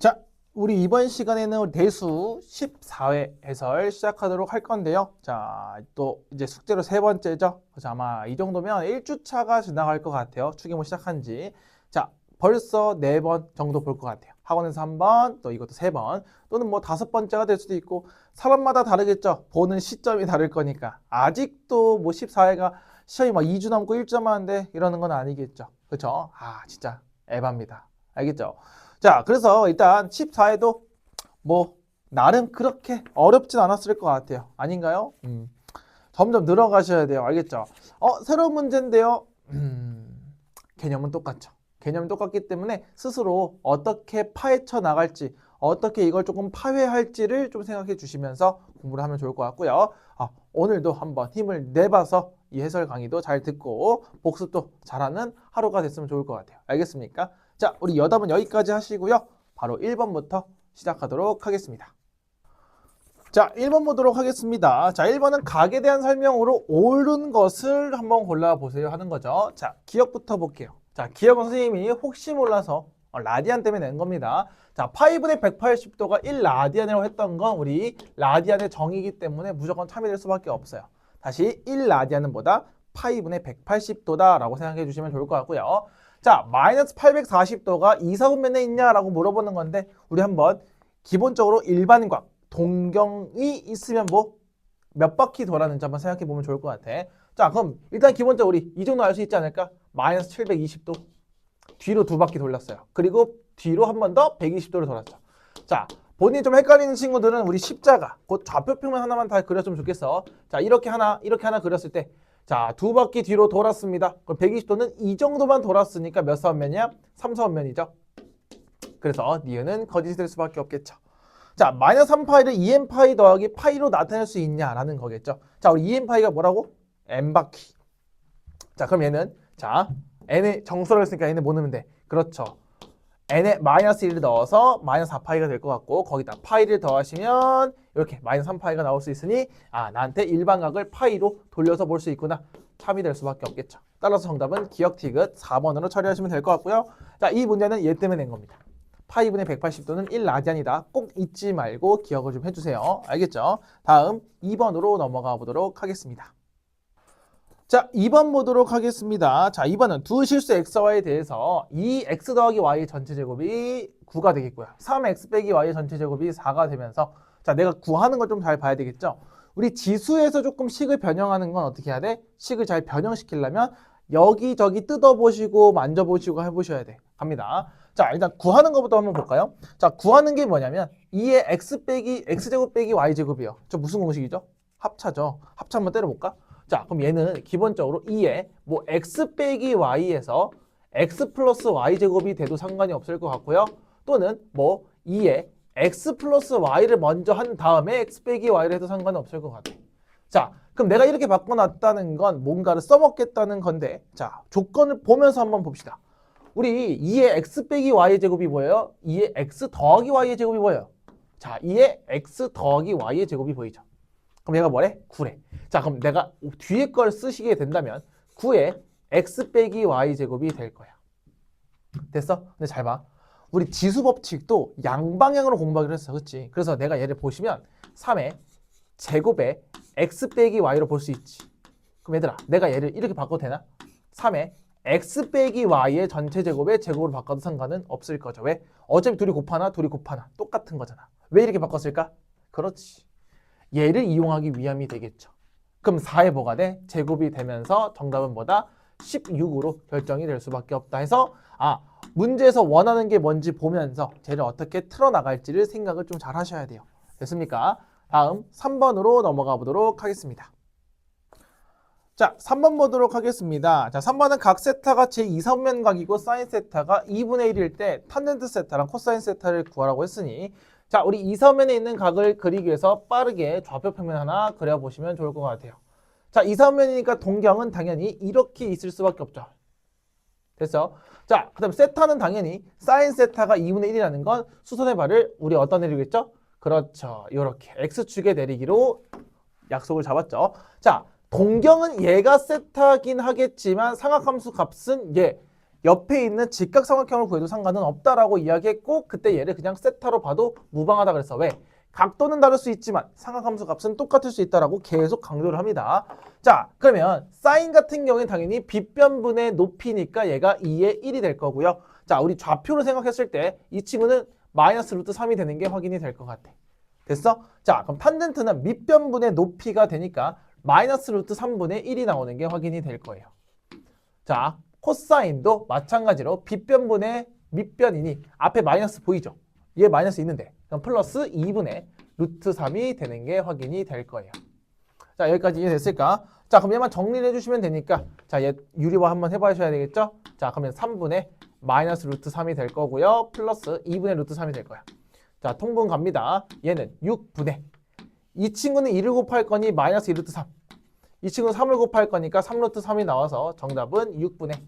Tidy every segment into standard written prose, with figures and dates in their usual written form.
자, 우리 이번 시간에는 대수 14회 해설 시작하도록 할 건데요. 자, 또 이제 숙제로 세 번째죠. 그래서 아마 이 정도면 1주차가 지나갈 것 같아요. 추계모 시작한 지. 자, 벌써 4번 정도 볼 것 같아요. 학원에서 1번, 또 이것도 3번, 또는 뭐 5번째가 될 수도 있고, 사람마다 다르겠죠. 보는 시점이 다를 거니까. 아직도 뭐 14회가 시험이 막 2주 남고 1주 남았는데 이러는 건 아니겠죠. 그렇죠? 아, 진짜 에바입니다. 알겠죠? 자, 그래서 일단 14회도 뭐 나름 그렇게 어렵진 않았을 것 같아요. 아닌가요? 점점 늘어가셔야 돼요. 알겠죠? 새로운 문제인데요. 개념은 똑같죠. 개념은 똑같기 때문에 스스로 어떻게 파헤쳐 나갈지, 어떻게 이걸 조금 파괴할지를 좀 생각해 주시면서 공부를 하면 좋을 것 같고요. 오늘도 한번 힘을 내봐서 이 해설 강의도 잘 듣고 복습도 잘하는 하루가 됐으면 좋을 것 같아요. 알겠습니까? 자, 우리 여담은 여기까지 하시고요. 바로 1번부터 시작하도록 하겠습니다. 자, 1번 보도록 하겠습니다. 자, 1번은 각에 대한 설명으로 옳은 것을 한번 골라보세요 하는 거죠. 자, 기억부터 볼게요. 자, 기억은 선생님이 혹시 몰라서 라디안 때문에 낸 겁니다. 자, 파이분의 180도가 1라디안이라고 했던 건 우리 라디안의 정의이기 때문에 무조건 참여될 수밖에 없어요. 다시 1라디안은 뭐다? 파이분의 180도다 라고 생각해 주시면 좋을 것 같고요. 자, 마이너스 840도가 이사분면에 있냐라고 물어보는 건데 우리 한번 기본적으로 일반각 동경이 있으면 뭐 몇 바퀴 돌았는지 한번 생각해 보면 좋을 것 같아. 자, 그럼 일단 기본적으로 우리 이 정도 알 수 있지 않을까? 마이너스 720도 뒤로 2바퀴 돌렸어요. 그리고 뒤로 한 번 더 120도를 돌았죠. 자, 본인이 좀 헷갈리는 친구들은 우리 십자가 곧 좌표평면 하나만 다 그렸으면 좋겠어. 자, 이렇게 하나 그렸을 때 자, 2바퀴 뒤로 돌았습니다. 그럼 120도는 이 정도만 돌았으니까 몇 사분면이야? 3사분면이죠. 그래서 니은은 거짓이 될 수밖에 없겠죠. 자, 마이너스 3파이를 2n파이 더하기 파이로 나타낼 수 있냐라는 거겠죠. 자, 우리 2n파이가 뭐라고? n바퀴. 자, 그럼 얘는 자, n의 정수를 했으니까 얘는 뭐 넣으면 돼? 그렇죠. n에 마이너스 1을 넣어서 마이너스 4파이가 될 것 같고 거기다 파이를 더하시면 이렇게 마이너스 3파이가 나올 수 있으니 나한테 일반각을 파이로 돌려서 볼 수 있구나. 참이 될 수밖에 없겠죠. 따라서 정답은 기억 티귿 4번으로 처리하시면 될 것 같고요. 자, 이 문제는 얘 때문에 낸 겁니다. 파이분의 180도는 1라디안이다. 꼭 잊지 말고 기억을 좀 해주세요. 알겠죠? 다음 2번으로 넘어가 보도록 하겠습니다. 자, 2번 보도록 하겠습니다. 자, 2번은 두 실수 xy에 대해서 2x 더하기 y 전체 제곱이 9가 되겠고요. 3x 빼기 y 전체 제곱이 4가 되면서 자, 내가 구하는 걸 좀 잘 봐야 되겠죠? 우리 지수에서 조금 식을 변형하는 건 어떻게 해야 돼? 식을 잘 변형시키려면 여기저기 뜯어보시고 만져보시고 해보셔야 돼. 갑니다. 자, 일단 구하는 것부터 한번 볼까요? 자, 구하는 게 뭐냐면 2의 x제곱 빼기 y제곱이요. 저 무슨 공식이죠? 합차죠. 합차 한번 때려볼까? 자, 그럼 얘는 기본적으로 2에 뭐 x 빼기 y에서 x 플러스 y제곱이 돼도 상관이 없을 것 같고요. 또는 뭐 2에 x 플러스 y를 먼저 한 다음에 x 빼기 y를 해도 상관이 없을 것 같아요. 자, 그럼 내가 이렇게 바꿔놨다는 건 뭔가를 써먹겠다는 건데 자, 조건을 보면서 한번 봅시다. 우리 2의 x 빼기 y의 제곱이 뭐예요? 2의 x 더하기 y의 제곱이 뭐예요? 자, 2의 x 더하기 y의 제곱이 보이죠? 그럼 얘가 뭐래? 9래. 자, 그럼 내가 뒤에 걸 쓰시게 된다면 9의 x 빼기 y 제곱이 될 거야. 됐어? 근데 잘 봐. 우리 지수 법칙도 양방향으로 공부하기로 했어. 그치? 그래서 내가 얘를 보시면 3의 제곱에 x 빼기 y로 볼 수 있지. 그럼 얘들아, 내가 얘를 이렇게 바꿔도 되나? 3의 x 빼기 y의 전체 제곱의 제곱으로 바꿔도 상관은 없을 거죠. 왜? 어차피 둘이 곱하나 똑같은 거잖아. 왜 이렇게 바꿨을까? 그렇지. 얘를 이용하기 위함이 되겠죠. 그럼 4의 뭐가 돼? 제곱이 되면서 정답은 뭐다? 16으로 결정이 될 수밖에 없다 해서 문제에서 원하는 게 뭔지 보면서 쟤를 어떻게 틀어나갈지를 생각을 좀 잘 하셔야 돼요. 됐습니까? 다음 3번으로 넘어가 보도록 하겠습니다. 자, 3번 보도록 하겠습니다. 자, 3번은 각 세타가 제2선면각이고 사인 세타가 2분의 1일 때 탄젠트 세타랑 코사인 세타를 구하라고 했으니 자, 우리 이사면에 있는 각을 그리기 위해서 빠르게 좌표평면 하나 그려보시면 좋을 것 같아요. 자, 이사면이니까 동경은 당연히 이렇게 있을 수밖에 없죠. 됐어? 자, 그 다음 세타는 당연히 사인 세타가 2분의 1이라는 건 수선의 발을 우리 어떤 내리겠죠? 그렇죠. 이렇게 X축에 내리기로 약속을 잡았죠. 자, 동경은 얘가 세타긴 하겠지만 상악함수 값은 얘 옆에 있는 직각삼각형을 구해도 상관은 없다라고 이야기했고 그때 얘를 그냥 세타로 봐도 무방하다 그랬어. 왜? 각도는 다를 수 있지만 삼각함수 값은 똑같을 수 있다라고 계속 강조를 합니다. 자, 그러면 사인 같은 경우에는 당연히 빗변분의 높이니까 얘가 2의 1이 될 거고요. 자, 우리 좌표로 생각했을 때 이 친구는 마이너스 루트 3이 되는 게 확인이 될 것 같아. 됐어? 자, 그럼 탄젠트는 밑변분의 높이가 되니까 마이너스 루트 3분의 1이 나오는 게 확인이 될 거예요. 자, 코사인도 마찬가지로 빗변분의 밑변이니 앞에 마이너스 보이죠? 얘 마이너스 있는데 그럼 플러스 2분의 루트 3이 되는 게 확인이 될 거예요. 자, 여기까지 이해됐을까? 자, 그럼 얘만 정리를 해주시면 되니까 자, 얘 유리화 한번 해봐주셔야 되겠죠? 자, 그러면 3분의 마이너스 루트 3이 될 거고요. 플러스 2분의 루트 3이 될 거야. 자, 통분 갑니다. 얘는 6분의 이 친구는 1을 곱할 거니 마이너스 1루트 3. 이 친구는 3을 곱할 거니까 3루트 3이 나와서 정답은 6분의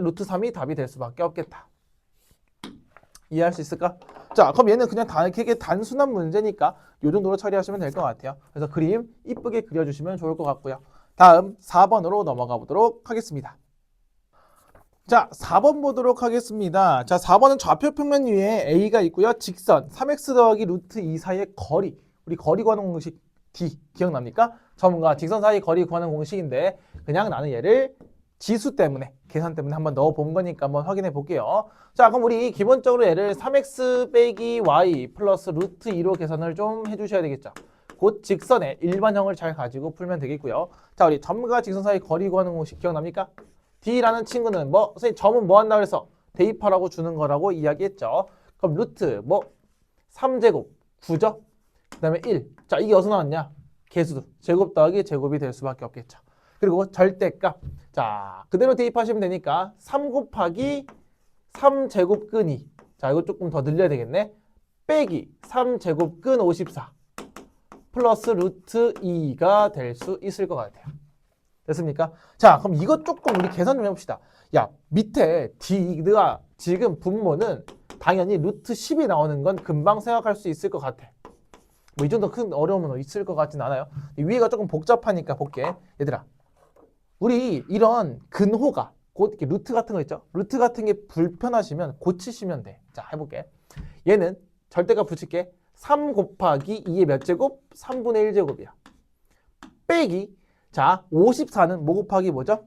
루트 3이 답이 될 수밖에 없겠다. 이해할 수 있을까? 자, 그럼 얘는 그냥 되게 단순한 문제니까 이 정도로 처리하시면 될 것 같아요. 그래서 그림 이쁘게 그려주시면 좋을 것 같고요. 다음 4번으로 넘어가 보도록 하겠습니다. 자, 4번 보도록 하겠습니다. 자, 4번은 좌표 평면 위에 A가 있고요. 직선 3x 더하기 루트 2 사이의 거리. 우리 거리 구하는 공식 D 기억납니까? 점과 직선 사이 거리 구하는 공식인데 그냥 나는 얘를 지수 때문에 계산 때문에 한번 넣어 본 거니까 한번 확인해 볼게요. 자, 그럼 우리 기본적으로 얘를 3x 빼기 y 플러스 루트 2로 계산을 좀 해주셔야 되겠죠. 곧 직선의 일반형을 잘 가지고 풀면 되겠고요. 자, 우리 점과 직선 사이 거리 구하는 공식 기억납니까? D라는 친구는 선생님 점은 뭐 한다 그래서 대입하라고 주는 거라고 이야기했죠. 그럼 루트 3제곱 9죠? 그 다음에 1. 자, 이게 어디서 나왔냐? 개수 제곱 더하기 제곱이 될 수밖에 없겠죠. 그리고 절대값. 자, 그대로 대입하시면 되니까 3 곱하기 3제곱근 2. 자, 이거 조금 더 늘려야 되겠네. 빼기 3제곱근 54 플러스 루트 2가 될 수 있을 것 같아요. 됐습니까? 자, 그럼 이것 조금 우리 계산 좀 해봅시다. 야, 밑에 D가 지금 분모는 당연히 루트 10이 나오는 건 금방 생각할 수 있을 것 같아. 뭐 이 정도 큰 어려움은 있을 것 같진 않아요. 이 위에가 조금 복잡하니까 볼게. 얘들아, 우리 이런 근호가 곧 이렇게 루트 같은 거 있죠? 루트 같은 게 불편하시면 고치시면 돼. 자, 해볼게. 얘는 절대값 붙일게. 3 곱하기 2의 몇 제곱? 3분의 1제곱이야. 빼기. 자, 54는 뭐 곱하기 뭐죠?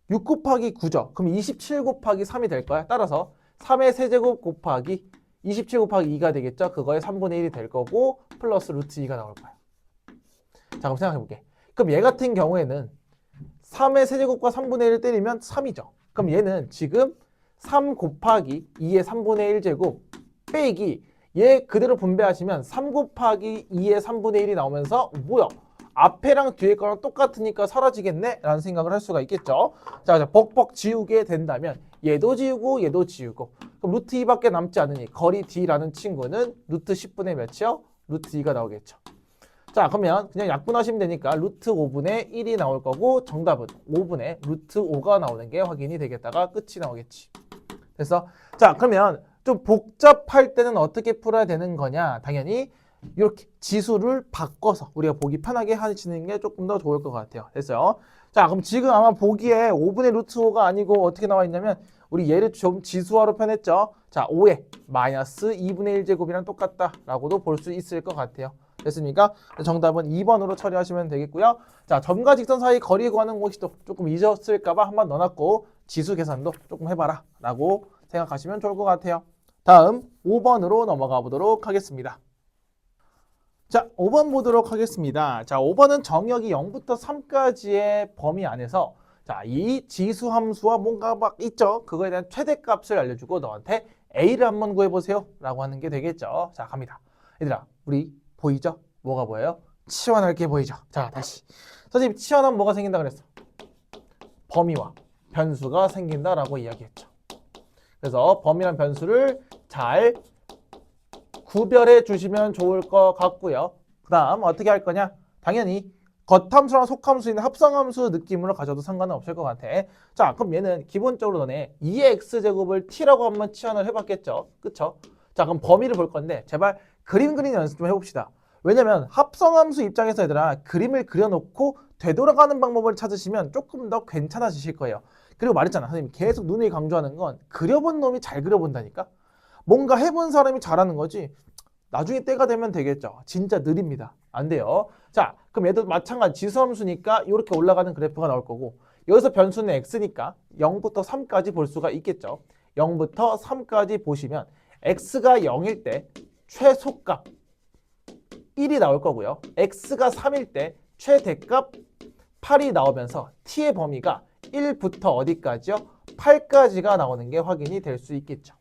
6 곱하기 9죠. 그럼 27 곱하기 3이 될 거야. 따라서 3의 세제곱 곱하기 27 곱하기 2가 되겠죠. 그거의 3분의 1이 될 거고 플러스 루트 2가 나올 거야. 자, 그럼 생각해 볼게. 그럼 얘 같은 경우에는 3의 세제곱과 3분의 1을 때리면 3이죠. 그럼 얘는 지금 3 곱하기 2의 3분의 1제곱 빼기 얘 그대로 분배하시면 3 곱하기 2의 3분의 1이 나오면서 뭐야? 앞에랑 뒤에 거랑 똑같으니까 사라지겠네? 라는 생각을 할 수가 있겠죠. 자, 벅벅 지우게 된다면 얘도 지우고 얘도 지우고 그럼 루트 2밖에 남지 않으니 거리 D라는 친구는 루트 10분의 몇이요? 루트 2가 나오겠죠. 자, 그러면 그냥 약분하시면 되니까 루트 5분의 1이 나올 거고 정답은 5분의 루트 5가 나오는 게 확인이 되겠다가 끝이 나오겠지. 됐어? 자, 그러면 좀 복잡할 때는 어떻게 풀어야 되는 거냐? 당연히 이렇게 지수를 바꿔서 우리가 보기 편하게 하시는 게 조금 더 좋을 것 같아요. 됐어요? 자, 그럼 지금 아마 보기에 5분의 루트 5가 아니고 어떻게 나와 있냐면 우리 얘를 좀 지수화로 편했죠. 자, 5에 마이너스 2분의 1제곱이랑 똑같다라고도 볼 수 있을 것 같아요. 됐습니까? 정답은 2번으로 처리하시면 되겠고요. 자, 점과 직선 사이 거리 구하는 공식도 조금 잊었을까 봐 한번 넣어놨고 지수 계산도 조금 해봐라 라고 생각하시면 좋을 것 같아요. 다음 5번으로 넘어가 보도록 하겠습니다. 자, 5번 보도록 하겠습니다. 자, 5번은 정역이 0부터 3까지의 범위 안에서 자, 이 지수 함수와 뭔가 막 있죠? 그거에 대한 최대값을 알려주고 너한테 A를 한번 구해보세요 라고 하는 게 되겠죠. 자, 갑니다. 얘들아, 우리 보이죠? 뭐가 보여요? 치환할게 보이죠? 자, 다시. 선생님, 치환하면 뭐가 생긴다 그랬어? 범위와 변수가 생긴다라고 이야기했죠. 그래서 범위랑 변수를 잘 구별해 주시면 좋을 것 같고요. 그 다음 어떻게 할 거냐? 당연히 겉함수랑 속함수 있는 합성함수 느낌으로 가져도 상관은 없을 것 같아. 자, 그럼 얘는 기본적으로 너네 2의 x제곱을 t라고 한번 치환을 해봤겠죠? 그쵸? 자, 그럼 범위를 볼 건데 제발 그림 그리는 연습 좀 해봅시다. 왜냐면 합성함수 입장에서 얘들아 그림을 그려놓고 되돌아가는 방법을 찾으시면 조금 더 괜찮아지실 거예요. 그리고 말했잖아. 선생님이 계속 누누이 강조하는 건 그려본 놈이 잘 그려본다니까. 뭔가 해본 사람이 잘하는 거지. 나중에 때가 되면 되겠죠. 진짜 느립니다. 안 돼요. 자, 그럼 얘도 마찬가지 지수함수니까 이렇게 올라가는 그래프가 나올 거고 여기서 변수는 x니까 0부터 3까지 볼 수가 있겠죠. 0부터 3까지 보시면 x가 0일 때 최소값 1이 나올 거고요. x가 3일 때 최대값 8이 나오면서 t의 범위가 1부터 어디까지요? 8까지가 나오는 게 확인이 될 수 있겠죠.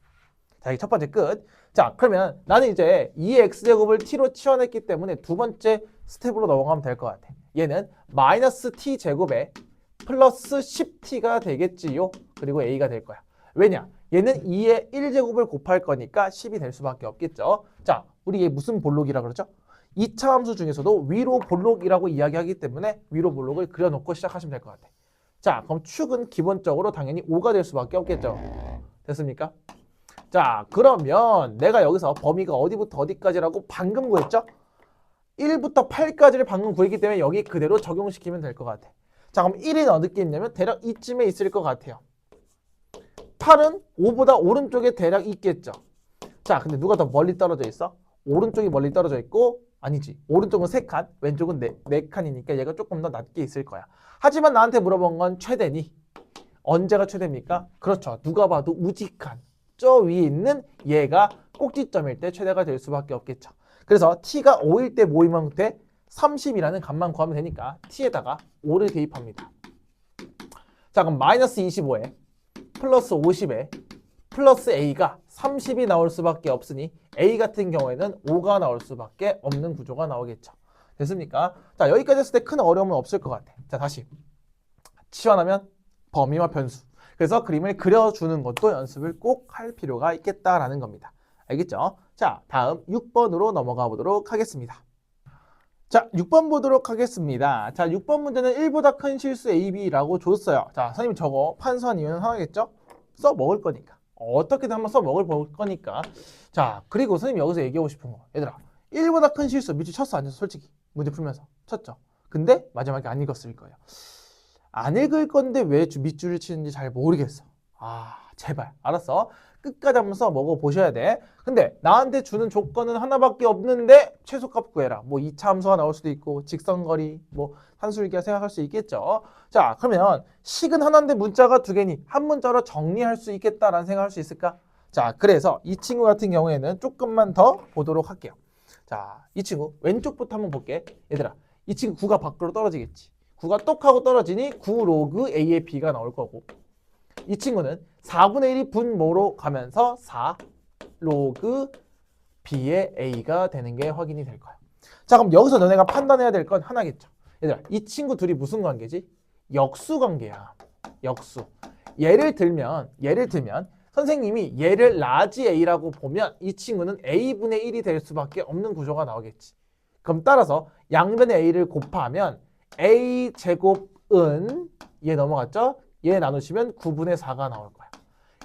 자, 이게 첫 번째 끝. 자, 그러면 나는 이제 2x제곱을 t로 치환했기 때문에 두 번째 스텝으로 넘어가면 될 것 같아. 얘는 마이너스 t제곱에 플러스 10t가 되겠지요. 그리고 a가 될 거야. 왜냐? 얘는 2에 1제곱을 곱할 거니까 10이 될 수밖에 없겠죠. 자, 우리 얘 무슨 볼록이라 그러죠? 2차 함수 중에서도 위로 볼록이라고 이야기하기 때문에 위로 볼록을 그려놓고 시작하시면 될 것 같아. 자, 그럼 축은 기본적으로 당연히 5가 될 수밖에 없겠죠. 됐습니까? 자, 그러면 내가 여기서 범위가 어디부터 어디까지라고 방금 구했죠? 1부터 8까지를 방금 구했기 때문에 여기 그대로 적용시키면 될 것 같아. 자, 그럼 1은 어디에 있냐면 대략 이쯤에 있을 것 같아요. 8은 5보다 오른쪽에 대략 있겠죠. 자, 근데 누가 더 멀리 떨어져 있어? 오른쪽이 멀리 떨어져 있고 아니지. 오른쪽은 3칸, 왼쪽은 4칸이니까 얘가 조금 더 낮게 있을 거야. 하지만 나한테 물어본 건 최대니. 언제가 최대입니까? 그렇죠. 누가 봐도 우직한 저 위에 있는 얘가 꼭지점일 때 최대가 될 수밖에 없겠죠. 그래서 t가 5일 때 모이면 돼 30이라는 값만 구하면 되니까 t에다가 5를 대입합니다. 자, 그럼 마이너스 25에 플러스 50에 플러스 a가 30이 나올 수밖에 없으니 a 같은 경우에는 5가 나올 수밖에 없는 구조가 나오겠죠. 됐습니까? 자, 여기까지 했을 때 큰 어려움은 없을 것 같아. 자, 다시 치환하면 범위와 변수. 그래서 그림을 그려주는 것도 연습을 꼭 할 필요가 있겠다라는 겁니다. 알겠죠? 자, 다음 6번으로 넘어가 보도록 하겠습니다. 자, 6번 보도록 하겠습니다. 자, 6번 문제는 1보다 큰 실수 AB라고 줬어요. 자, 선생님 저거 판서한 이유는 하나겠죠? 써먹을 거니까. 어떻게든 한번 써먹을 거니까. 자, 그리고 선생님이 여기서 얘기하고 싶은 거. 얘들아, 1보다 큰 실수 밑줄 쳤어 안 쳤어? 솔직히. 문제 풀면서. 쳤죠? 근데 마지막에 안 읽었을 거예요. 안 읽을 건데 왜 밑줄을 치는지 잘 모르겠어. 아, 제발. 알았어. 끝까지 한번 써먹어 보셔야 돼. 근데 나한테 주는 조건은 하나밖에 없는데 최소값 구해라. 뭐 2차 함수가 나올 수도 있고 직선거리, 뭐 산술기가 생각할 수 있겠죠. 자, 그러면 식은 하나인데 문자가 두 개니 한 문자로 정리할 수 있겠다라는 생각할 수 있을까? 자, 그래서 이 친구 같은 경우에는 조금만 더 보도록 할게요. 자, 이 친구 왼쪽부터 한번 볼게. 얘들아, 이 친구 9가 밖으로 떨어지겠지. 9가 똑 하고 떨어지니 9 로그 A의 B가 나올 거고 이 친구는 4분의 1이 분모로 가면서 4 로그 B의 A가 되는 게 확인이 될 거야. 자, 그럼 여기서 너네가 판단해야 될 건 하나겠죠. 얘들아, 이 친구 둘이 무슨 관계지? 역수 관계야. 역수. 예를 들면 선생님이 얘를 라지 A라고 보면 이 친구는 A분의 1이 될 수밖에 없는 구조가 나오겠지. 그럼 따라서 양변의 A를 곱하면 A제곱은 얘 넘어갔죠? 얘 나누시면 9분의 4가 나올 거야.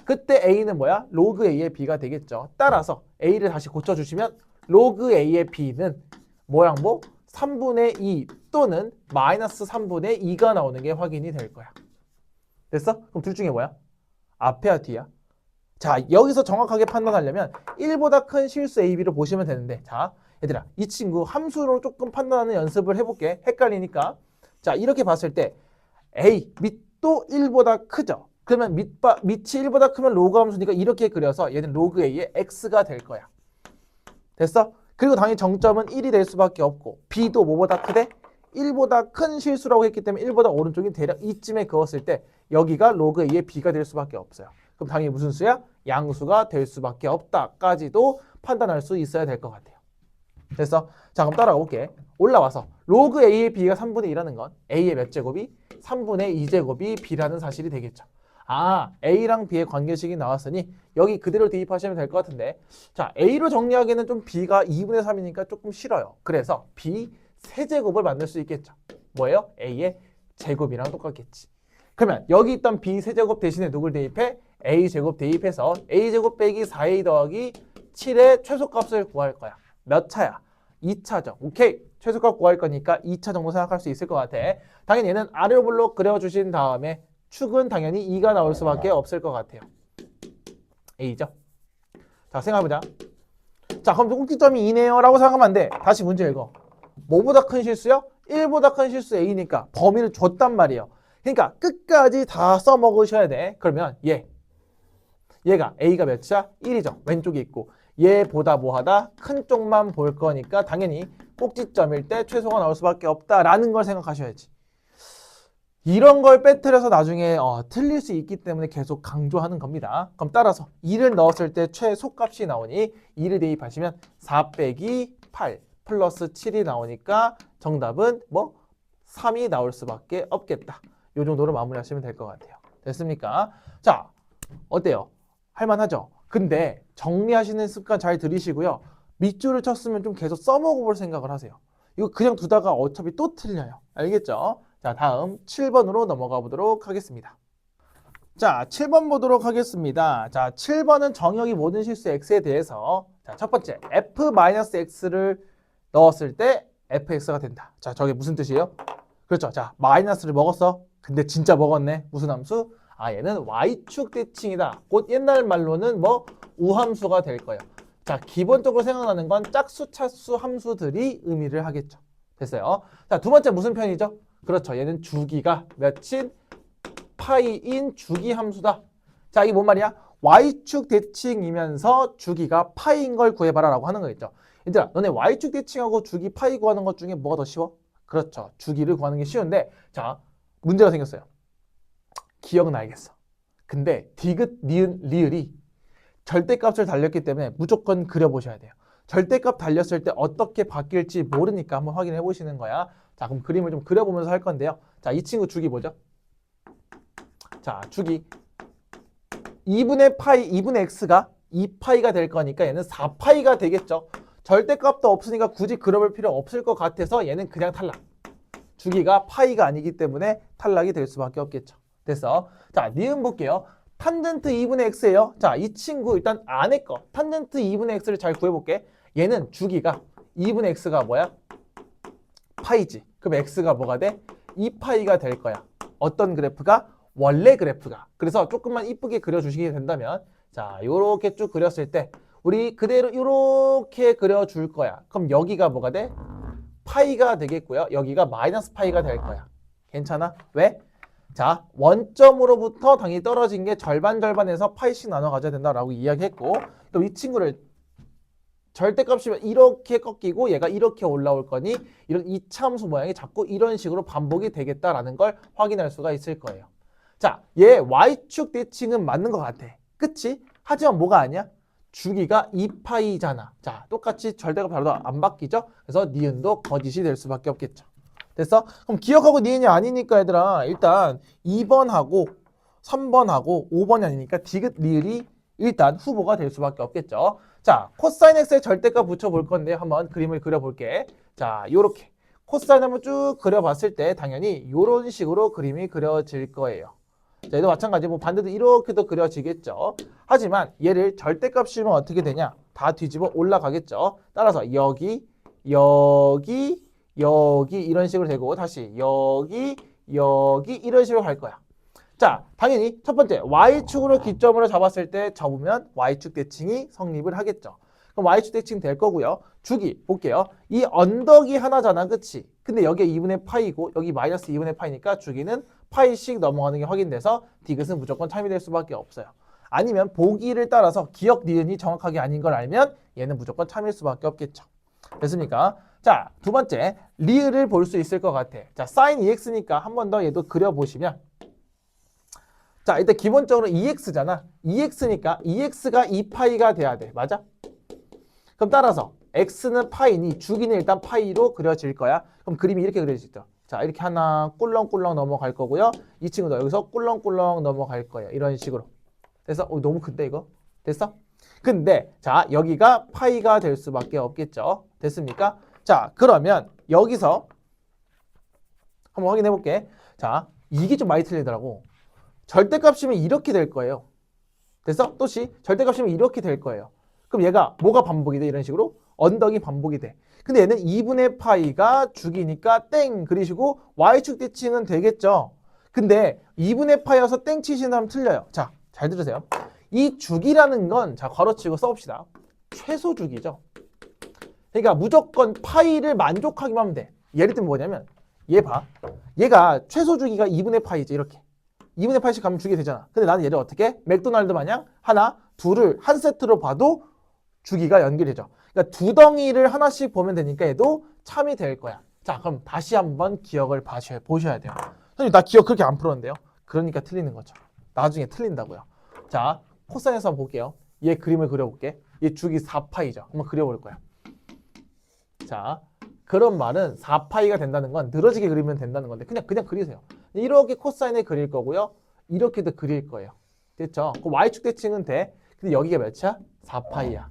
그때 A는 뭐야? 로그 A의 B가 되겠죠. 따라서 A를 다시 고쳐주시면 로그 A의 B는 모양보 3분의 2 또는 마이너스 3분의 2가 나오는 게 확인이 될 거야. 됐어? 그럼 둘 중에 뭐야? 앞이야 뒤야? 자, 여기서 정확하게 판단하려면 1보다 큰 실수 AB를 보시면 되는데 자, 얘들아, 이 친구 함수로 조금 판단하는 연습을 해볼게. 헷갈리니까. 자, 이렇게 봤을 때 A, 밑도 1보다 크죠? 그러면 밑이 1보다 크면 로그 함수니까 이렇게 그려서 얘는 로그 A의 X가 될 거야. 됐어? 그리고 당연히 정점은 1이 될 수밖에 없고 B도 뭐보다 크대? 1보다 큰 실수라고 했기 때문에 1보다 오른쪽이 대략 이쯤에 그었을 때 여기가 로그 A의 B가 될 수밖에 없어요. 그럼 당연히 무슨 수야? 양수가 될 수밖에 없다까지도 판단할 수 있어야 될 것 같아요. 됐어? 자, 그럼 따라가 볼게. 올라와서 로그 A의 B가 3분의 2라는 건 A의 몇 제곱이? 3분의 2제곱이 B라는 사실이 되겠죠. 아, A랑 B의 관계식이 나왔으니 여기 그대로 대입하시면 될 것 같은데 자, A로 정리하기에는 좀 B가 2분의 3이니까 조금 싫어요. 그래서 B 세제곱을 만들 수 있겠죠. 뭐예요? A의 제곱이랑 똑같겠지. 그러면 여기 있던 B 세제곱 대신에 누굴 대입해? A제곱 대입해서 A제곱 빼기 4A 더하기 7의 최소값을 구할 거야. 몇 차야? 2차죠. 오케이. 최소값 구할 거니까 2차 정도 생각할 수 있을 것 같아. 당연히 얘는 아래로 블록 그려주신 다음에 축은 당연히 2가 나올 수밖에 없을 것 같아요. A죠. 자, 생각해보자. 자, 그럼 꼭지점이 2네요 라고 생각하면 안 돼. 다시 문제 읽어. 뭐보다 큰 실수요? 1보다 큰 실수 A니까 범위를 줬단 말이에요. 그러니까 끝까지 다 써먹으셔야 돼. 그러면 얘가 A가 몇이야? 1이죠. 왼쪽에 있고 얘보다 뭐하다? 큰 쪽만 볼 거니까 당연히 꼭지점일 때 최소가 나올 수밖에 없다라는 걸 생각하셔야지. 이런 걸 빼뜨려서 나중에 틀릴 수 있기 때문에 계속 강조하는 겁니다. 그럼 따라서 2를 넣었을 때 최소값이 나오니 2를 대입하시면 4 빼기 8 플러스 7이 나오니까 정답은 뭐 3이 나올 수밖에 없겠다. 이 정도로 마무리하시면 될 것 같아요. 됐습니까? 자, 어때요? 할만하죠? 근데 정리하시는 습관 잘 들이시고요. 밑줄을 쳤으면 좀 계속 써먹어 볼 생각을 하세요. 이거 그냥 두다가 어차피 또 틀려요. 알겠죠? 자, 다음 7번으로 넘어가 보도록 하겠습니다. 자, 7번 보도록 하겠습니다. 자, 7번은 정의역이 모든 실수 x에 대해서 자, 첫 번째 f-x를 넣었을 때 fx가 된다. 자, 저게 무슨 뜻이에요? 그렇죠. 자, 마이너스를 먹었어. 근데 진짜 먹었네. 무슨 함수? 아, 얘는 y축 대칭이다. 곧 옛날 말로는 뭐 우함수가 될 거예요. 자, 기본적으로 생각나는 건 짝수, 차수 함수들이 의미를 하겠죠. 됐어요. 자, 두 번째 무슨 편이죠? 그렇죠. 얘는 주기가 몇인 파이인 주기 함수다. 자, 이게 뭔 말이야? y축 대칭이면서 주기가 파이인 걸 구해봐라 라고 하는 거겠죠. 얘들아, 너네 y축 대칭하고 주기 파이 구하는 것 중에 뭐가 더 쉬워? 그렇죠. 주기를 구하는 게 쉬운데 자, 문제가 생겼어요. 기억나야겠어. 근데 디귿, 니은, 리을이 절대값을 달렸기 때문에 무조건 그려보셔야 돼요. 절대값 달렸을 때 어떻게 바뀔지 모르니까 한번 확인해 보시는 거야. 자, 그럼 그림을 좀 그려보면서 할 건데요. 자, 이 친구 주기 뭐죠? 자, 주기 2분의 파이, 2분의 x가 2파이가 될 거니까 얘는 4파이가 되겠죠. 절대값도 없으니까 굳이 그려볼 필요 없을 것 같아서 얘는 그냥 탈락. 주기가 파이가 아니기 때문에 탈락이 될 수밖에 없겠죠. 됐어. 자, 니은 볼게요. 탄젠트 2분의 x예요. 자, 이 친구 일단 안에 거 탄젠트 2분의 x를 잘 구해볼게. 얘는 주기가 2분의 x가 뭐야? 파이지. 그럼 x가 뭐가 돼? 2파이가 될 거야. 어떤 그래프가? 원래 그래프가. 그래서 조금만 이쁘게 그려주시게 된다면 자, 요렇게 쭉 그렸을 때 우리 그대로 요렇게 그려줄 거야. 그럼 여기가 뭐가 돼? 파이가 되겠고요. 여기가 마이너스 파이가 될 거야. 괜찮아? 왜? 자, 원점으로부터 당연히 떨어진 게 절반에서 파이씩 나눠 가져야 된다라고 이야기했고 또 이 친구를 절대값이면 이렇게 꺾이고 얘가 이렇게 올라올 거니 이런 이차함수 모양이 자꾸 이런 식으로 반복이 되겠다라는 걸 확인할 수가 있을 거예요. 자, 얘 y축 대칭은 맞는 것 같아. 그치? 하지만 뭐가 아니야? 주기가 2파이잖아. 자, 똑같이 절대값 바로 안 바뀌죠? 그래서 니은도 거짓이 될 수밖에 없겠죠. 됐어? 그럼 기억하고 니은이 아니니까 얘들아 일단 2번하고 3번하고 5번이 아니니까 디귿 리을이 일단 후보가 될 수밖에 없겠죠. 자, 코사인 x의 절대값 붙여볼 건데 한번 그림을 그려볼게. 자, 요렇게 코사인 한번 쭉 그려봤을 때 당연히 요런 식으로 그림이 그려질 거예요. 자, 얘도 마찬가지 뭐 반대도 이렇게도 그려지겠죠. 하지만 얘를 절대값 씌우면 어떻게 되냐? 다 뒤집어 올라가겠죠. 따라서 여기 이런 식으로 되고 다시 여기 이런 식으로 갈 거야. 자, 당연히 첫 번째 y축으로 기점으로 잡았을 때 접으면 y축 대칭이 성립을 하겠죠. 그럼 y축 대칭 될 거고요. 주기 볼게요. 이 언덕이 하나잖아, 그치? 근데 여기에 2분의 파이고 여기 마이너스 2분의 파이니까 주기는 파이씩 넘어가는 게 확인돼서 디귿은 무조건 참이 될 수밖에 없어요. 아니면 보기를 따라서 기억 니은이 정확하게 아닌 걸 알면 얘는 무조건 참일 수밖에 없겠죠. 됐습니까? 자, 두 번째 리을을 볼 수 있을 것 같아. 자, sin 2x니까 한 번 더 얘도 그려보시면 자, 일단 기본적으로 2x잖아. 2x니까 2x가 2파이가 돼야 돼. 맞아? 그럼 따라서 x는 파이니 주기는 일단 파이로 그려질 거야. 그럼 그림이 이렇게 그려지죠. 자, 이렇게 하나 꿀렁꿀렁 넘어갈 거고요. 이 친구도 여기서 꿀렁꿀렁 넘어갈 거예요. 이런 식으로. 됐어? 너무 큰데 이거? 됐어? 근데 자, 여기가 파이가 될 수밖에 없겠죠. 됐습니까? 자, 그러면 여기서 한번 확인해 볼게. 자, 이게 좀 많이 틀리더라고. 절대값이면 이렇게 될 거예요. 됐어? 또시 절대값이면 이렇게 될 거예요. 그럼 얘가 뭐가 반복이 돼? 이런 식으로 언덕이 반복이 돼. 근데 얘는 2분의 파이가 주기니까 땡 그리시고 y축 대칭은 되겠죠. 근데 2분의 파이여서 땡 치시는 사람 틀려요. 자, 잘 들으세요. 이 주기라는 건 자, 괄호치고 써봅시다. 최소 주기죠. 그러니까 무조건 파이를 만족하기만 하면 돼. 예를 들면 뭐냐면 얘 봐. 얘가 최소 주기가 2분의 파이지 이렇게. 2분의 8씩 가면 주게 되잖아. 근데 나는 얘를 어떻게? 맥도날드 마냥 하나, 둘을 한 세트로 봐도 주기가 연결되죠. 그러니까 두 덩이를 하나씩 보면 되니까 얘도 참이 될 거야. 자, 그럼 다시 한번 기억을 보셔야 돼요. 선생님, 나 기억 그렇게 안 풀었는데요? 그러니까 틀리는 거죠. 나중에 틀린다고요. 자, 코사인에서 한번 볼게요. 얘 그림을 그려볼게. 얘 주기 4파이죠. 한번 그려볼 거야. 자, 그런 말은 4파이가 된다는 건 늘어지게 그리면 된다는 건데 그냥 그리세요. 이렇게 코사인을 그릴 거고요. 이렇게도 그릴 거예요. 됐죠? 그 y축 대칭은 돼. 근데 여기가 몇이야? 4파이야.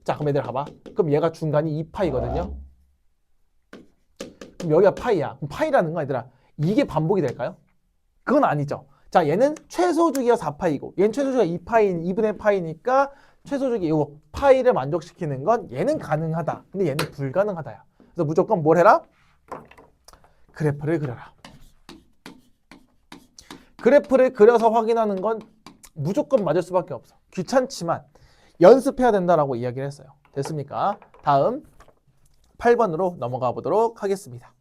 자, 그럼 얘들 봐봐. 그럼 얘가 중간이 2파이거든요. 그럼 여기가 파이야. 그럼 파이라는 거 얘들아 이게 반복이 될까요? 그건 아니죠. 자, 얘는 최소 주기가 4파이고 얘는 최소 주기가 2파이, 2분의 파이니까 최소 주기 이거 파이를 만족시키는 건 얘는 가능하다. 근데 얘는 불가능하다야. 그래서 무조건 뭘 해라? 그래프를 그려라. 그래프를 그려서 확인하는 건 무조건 맞을 수밖에 없어. 귀찮지만 연습해야 된다라고 이야기를 했어요. 됐습니까? 다음 8번으로 넘어가 보도록 하겠습니다.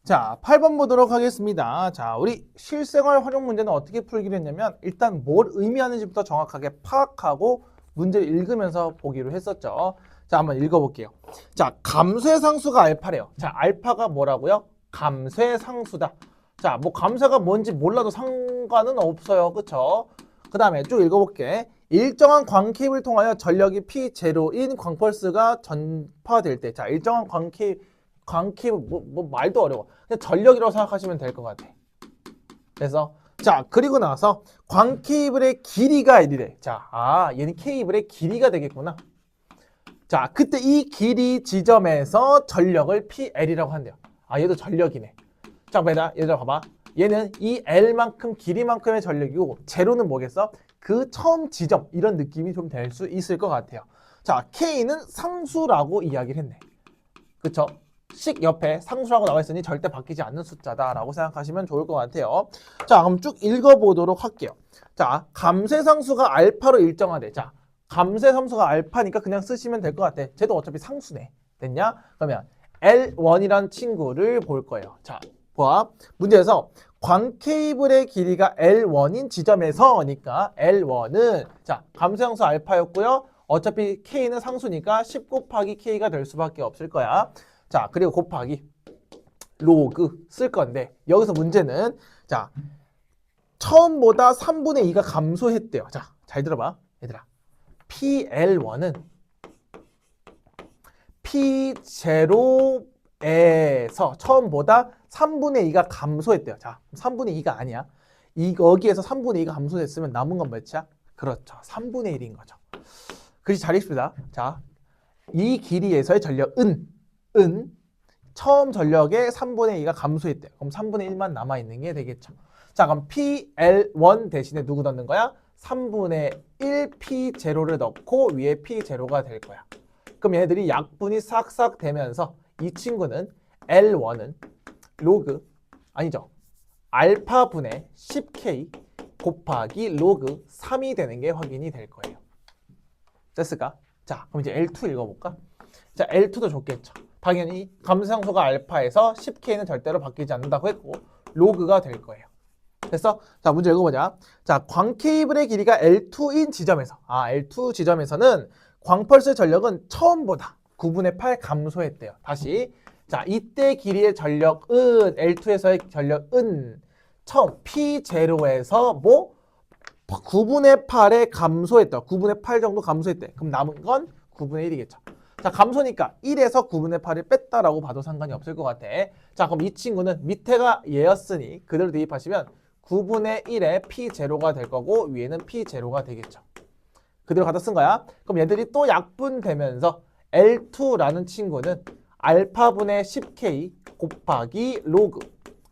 자, 8번 보도록 하겠습니다. 자, 우리 실생활 활용 문제는 어떻게 풀기로 했냐면 일단 뭘 의미하는지부터 정확하게 파악하고 문제를 읽으면서 보기로 했었죠. 자, 한번 읽어볼게요. 자, 감쇄 상수가 알파래요. 자, 알파가 뭐라고요? 감쇄 상수다. 자, 뭐 감쇄가 뭔지 몰라도 상관은 없어요. 그쵸? 그 다음에 쭉 읽어볼게. 일정한 광케이블을 통하여 전력이 P0인 광펄스가 전파될 때. 자, 일정한 광케이블 뭐 말도 어려워. 그냥 전력이라고 생각하시면 될 것 같아. 그래서 자, 그리고 나서 광케이블의 길이가 L이래. 자, 얘는 케이블의 길이가 되겠구나. 자, 그때 이 길이 지점에서 전력을 PL이라고 한대요. 얘도 전력이네. 자, 얘들아 봐봐. 얘는 이 L만큼 길이만큼의 전력이고 제로는 뭐겠어? 그 처음 지점 이런 느낌이 좀 될 수 있을 것 같아요. 자, K는 상수라고 이야기를 했네. 그쵸? 식 옆에 상수라고 나와 있으니 절대 바뀌지 않는 숫자다라고 생각하시면 좋을 것 같아요. 자, 그럼 쭉 읽어보도록 할게요. 자, 감쇄상수가 알파로 일정하대. 자, 감쇄상수가 알파니까 그냥 쓰시면 될 것 같아. 쟤도 어차피 상수네. 됐냐? 그러면 L1이란 친구를 볼 거예요. 자, 봐. 문제에서 광케이블의 길이가 L1인 지점에서니까 L1은 자, 감쇄상수 알파였고요. 어차피 K는 상수니까 10 곱하기 K가 될 수밖에 없을 거야. 자, 그리고 곱하기 로그 쓸 건데 여기서 문제는 자, 처음보다 3분의 2가 감소했대요. 자, 잘 들어봐. 얘들아. PL1은 P0에서 처음보다 3분의 2가 감소했대요. 자, 3분의 2가 아니야. 여기에서 3분의 2가 감소됐으면 남은 건 몇이야? 그렇죠. 3분의 1인 거죠. 글씨 잘 읽습니다. 자, 이 길이에서의 전력은 처음 전력의 3분의 2가 감소했대요. 그럼 3분의 1만 남아있는 게 되겠죠. 자, 그럼 PL1 대신에 누구 넣는 거야? 3분의 1 P0를 넣고 위에 P0가 될 거야. 그럼 얘네들이 약분이 싹싹 되면서 이 친구는 L1은 로그 아니죠. 알파분의 10K 곱하기 로그 3이 되는 게 확인이 될 거예요. 됐을까? 자, 그럼 이제 L2 읽어볼까? 자, L2도 좋겠죠. 당연히 감쇄상수가 알파에서 10K는 절대로 바뀌지 않는다고 했고 로그가 될 거예요. 됐어? 자, 문제 읽어보자. 자, 광케이블의 길이가 L2인 지점에서 L2 지점에서는 광펄스 전력은 처음보다 9분의 8 감소했대요. 다시 자, 이때 길이의 전력은 L2에서의 전력은 처음 P0에서 뭐 9분의 8에 감소했다. 9분의 8 정도 감소했대. 그럼 남은 건 9분의 1이겠죠. 자, 감소니까 1에서 9분의 8을 뺐다라고 봐도 상관이 없을 것 같아. 자, 그럼 이 친구는 밑에가 얘였으니 그대로 대입하시면 9분의 1에 P0가 될 거고 위에는 P0가 되겠죠. 그대로 갖다 쓴 거야. 그럼 얘들이 또 약분되면서 L2라는 친구는 알파분의 10K 곱하기 로그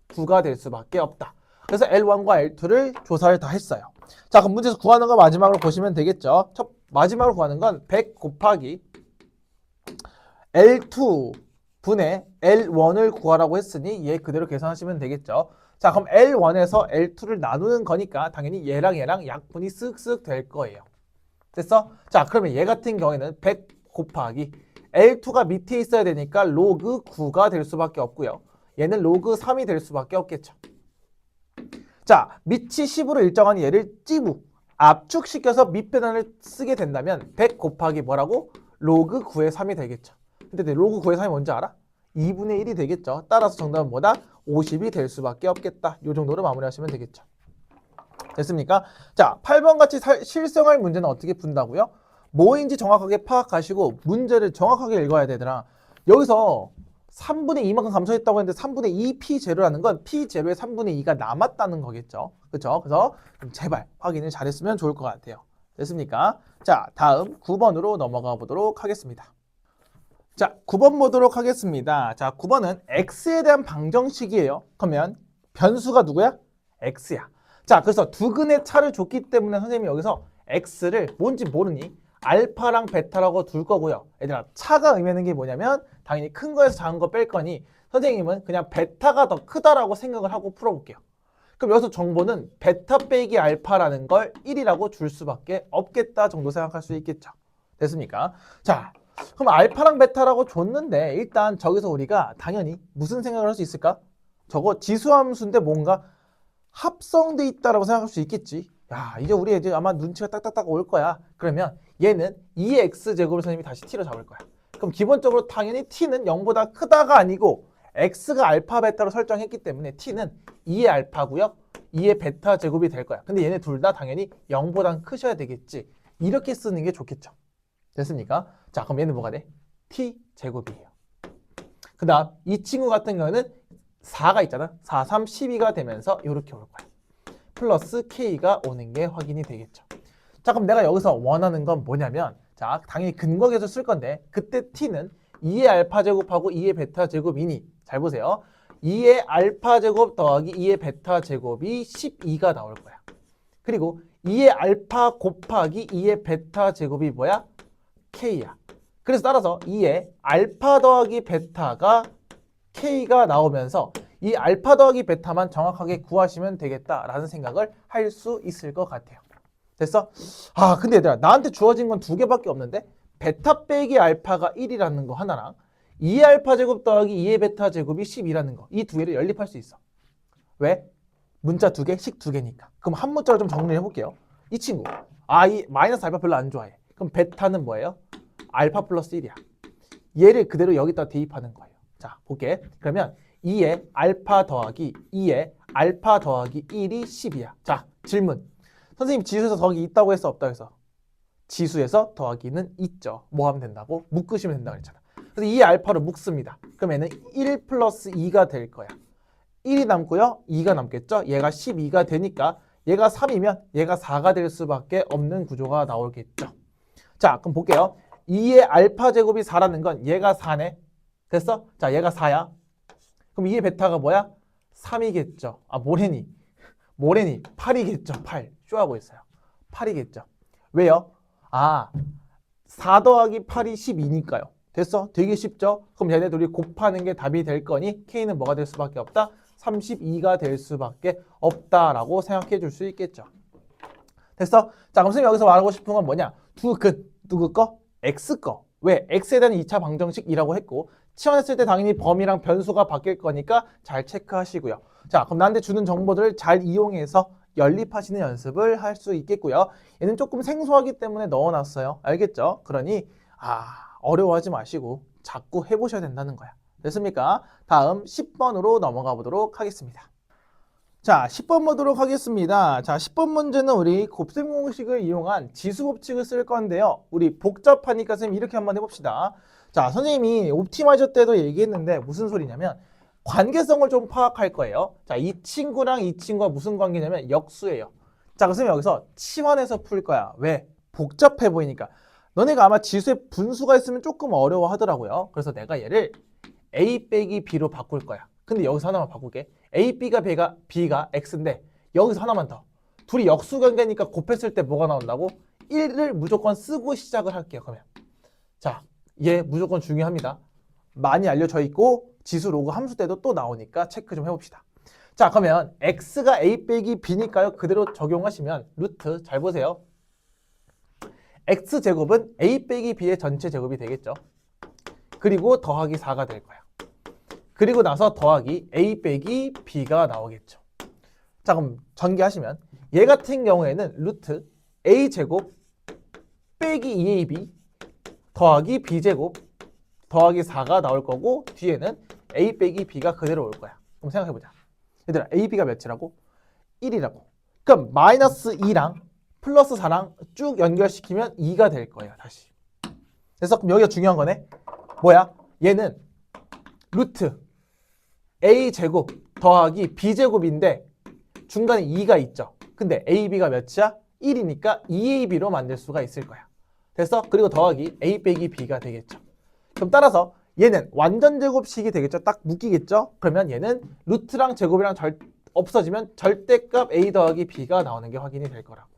9가 될 수밖에 없다. 그래서 L1과 L2를 조사를 다 했어요. 자, 그럼 문제에서 구하는 거 마지막으로 보시면 되겠죠. 마지막으로 구하는 건 100 곱하기 L2 분의 L1을 구하라고 했으니 얘 그대로 계산하시면 되겠죠. 자, 그럼 L1에서 L2를 나누는 거니까 당연히 얘랑 얘랑 약분이 쓱쓱 될 거예요. 됐어? 자, 그러면 얘 같은 경우에는 100 곱하기 L2가 밑에 있어야 되니까 로그 9가 될 수밖에 없고요. 얘는 로그 3이 될 수밖에 없겠죠. 자, 밑이 10으로 일정한 얘를 찌부, 압축시켜서 밑변환을 쓰게 된다면 100 곱하기 뭐라고? 로그 9의 3이 되겠죠. 근데 로그 9의 3이 뭔지 알아? 2분의 1이 되겠죠. 따라서 정답은 뭐다? 50이 될 수밖에 없겠다. 이 정도로 마무리하시면 되겠죠. 됐습니까? 자, 8번 같이 실생활 문제는 어떻게 푼다고요? 뭐인지 정확하게 파악하시고 문제를 정확하게 읽어야 되더라. 여기서 3분의 2만큼 감소했다고 했는데 3분의 2 P0라는 건 P0의 3분의 2가 남았다는 거겠죠. 그렇죠? 그래서 제발 확인을 잘했으면 좋을 것 같아요. 됐습니까? 자, 다음 9번으로 넘어가 보도록 하겠습니다. 자, 9번 보도록 하겠습니다. 자, 9번은 x에 대한 방정식이에요. 그러면 변수가 누구야? x야. 자, 그래서 두근의 차를 줬기 때문에 선생님이 여기서 x를 뭔지 모르니 알파랑 베타라고 둘 거고요. 얘들아, 차가 의미하는 게 뭐냐면 당연히 큰 거에서 작은 거 뺄 거니 선생님은 그냥 베타가 더 크다라고 생각을 하고 풀어볼게요. 그럼 여기서 정보는 베타 빼기 알파라는 걸 1이라고 줄 수밖에 없겠다 정도 생각할 수 있겠죠. 됐습니까? 자, 그럼 알파랑 베타라고 줬는데 일단 저기서 우리가 당연히 무슨 생각을 할 수 있을까? 저거 지수함수인데 뭔가 합성돼 있다라고 생각할 수 있겠지. 야, 이제 아마 눈치가 딱딱딱 올 거야. 그러면 얘는 2x제곱을 선생님이 다시 t로 잡을 거야. 그럼 기본적으로 당연히 t는 0보다 크다가 아니고 x가 알파 베타로 설정했기 때문에 t는 2의 알파고요. 2의 베타 제곱이 될 거야. 근데 얘네 둘 다 당연히 0보다 크셔야 되겠지. 이렇게 쓰는 게 좋겠죠. 됐습니까? 자, 그럼 얘는 뭐가 돼? t 제곱이에요. 그 다음 이 친구 같은 경우는 4가 있잖아. 4, 3, 12가 되면서 이렇게 올 거야. 플러스 k가 오는 게 확인이 되겠죠. 자, 그럼 내가 여기서 원하는 건 뭐냐면 자, 당연히 근거계수 쓸 건데 그때 t는 2의 알파 제곱하고 2의 베타 제곱이니 잘 보세요. 2의 알파 제곱 더하기 2의 베타 제곱이 12가 나올 거야. 그리고 2의 알파 곱하기 2의 베타 제곱이 뭐야? k야. 그래서 따라서 2의 알파 더하기 베타가 k가 나오면서 이 알파 더하기 베타만 정확하게 구하시면 되겠다라는 생각을 할 수 있을 것 같아요. 됐어? 아, 근데 얘들아, 나한테 주어진 건 두 개밖에 없는데 베타 빼기 알파가 1이라는 거 하나랑 2의 알파 제곱 더하기 2의 베타 제곱이 10이라는 거, 이 두 개를 연립할 수 있어. 왜? 문자 두 개, 식 두 개니까. 그럼 한 문자로 좀 정리해 볼게요. 이 친구, 이 마이너스 알파 별로 안 좋아해. 그럼 베타는 뭐예요? 알파 플러스 1이야. 얘를 그대로 여기다 대입하는 거예요. 자, 볼게. 그러면 2의 알파 더하기 2의 알파 더하기 1이 10이야. 자, 질문. 선생님 지수에서 더하기 있다고 했어? 없다고 했어? 지수에서 더하기는 있죠. 뭐 하면 된다고? 묶으시면 된다고 했잖아. 그래서 2의 알파로 묶습니다. 그러면 1 플러스 2가 될 거야. 1이 남고요. 2가 남겠죠. 얘가 12가 되니까 얘가 3이면 얘가 4가 될 수밖에 없는 구조가 나오겠죠. 자, 그럼 볼게요. 2의 알파 제곱이 4라는 건 얘가 4네. 됐어? 자, 얘가 4야. 그럼 2의 베타가 뭐야? 3이겠죠. 모래니 8이겠죠. 8. 쇼하고 있어요. 8이겠죠. 왜요? 4 더하기 8이 12니까요. 됐어? 되게 쉽죠? 그럼 얘네 둘이 곱하는 게 답이 될 거니 K는 뭐가 될 수밖에 없다? 32가 될 수밖에 없다라고 생각해 줄 수 있겠죠. 됐어? 자, 그럼 선생님 여기서 말하고 싶은 건 뭐냐? 누구 거? X 거. 왜? X에 대한 2차 방정식이라고 했고 치환했을 때 당연히 범위랑 변수가 바뀔 거니까 잘 체크하시고요. 자, 그럼 나한테 주는 정보들을 잘 이용해서 연립하시는 연습을 할 수 있겠고요. 얘는 조금 생소하기 때문에 넣어놨어요. 알겠죠? 그러니 어려워하지 마시고 자꾸 해보셔야 된다는 거야. 됐습니까? 다음 10번으로 넘어가 보도록 하겠습니다. 자, 10번 보도록 하겠습니다. 자, 10번 문제는 우리 곱셈 공식을 이용한 지수 법칙을 쓸 건데요. 우리 복잡하니까 선생님 이렇게 한번 해봅시다. 자, 선생님이 옵티마이저 때도 얘기했는데 무슨 소리냐면 관계성을 좀 파악할 거예요. 자, 이 친구랑 이 친구가 무슨 관계냐면 역수예요. 자, 그래서 여기서 치환해서 풀 거야. 왜? 복잡해 보이니까. 너네가 아마 지수에 분수가 있으면 조금 어려워하더라고요. 그래서 내가 얘를 A 빼기 B로 바꿀 거야. 근데 여기서 하나만 바꿀게. A, B가 X인데 여기서 하나만 더. 둘이 역수 관계니까 곱했을 때 뭐가 나온다고? 1을 무조건 쓰고 시작을 할게요. 그러면 자, 얘 무조건 중요합니다. 많이 알려져 있고 지수 로그 함수 때도 또 나오니까 체크 좀 해봅시다. 자, 그러면 x가 a 빼기 b니까요. 그대로 적용하시면 루트 잘 보세요. x제곱은 a 빼기 b의 전체 제곱이 되겠죠. 그리고 더하기 4가 될 거야. 그리고 나서 더하기 a 빼기 b가 나오겠죠. 자, 그럼 전개하시면 얘 같은 경우에는 루트 a제곱 빼기 2ab 더하기 b제곱 더하기 4가 나올 거고 뒤에는 a 빼기 b가 그대로 올 거야. 그럼 생각해보자. 얘들아, ab가 몇이라고? 1이라고. 그럼 마이너스 2랑 플러스 4랑 쭉 연결시키면 2가 될 거예요. 다시. 그래서 그럼 여기가 중요한 거네. 뭐야? 얘는 루트 a제곱 더하기 b제곱인데 중간에 2가 있죠. 근데 ab가 몇이야? 1이니까 2ab로 만들 수가 있을 거야. 됐어? 그리고 더하기 a 빼기 b가 되겠죠. 그럼 따라서 얘는 완전 제곱식이 되겠죠. 딱 묶이겠죠. 그러면 얘는 루트랑 제곱이랑 없어지면 절대값 a 더하기 b가 나오는 게 확인이 될 거라고.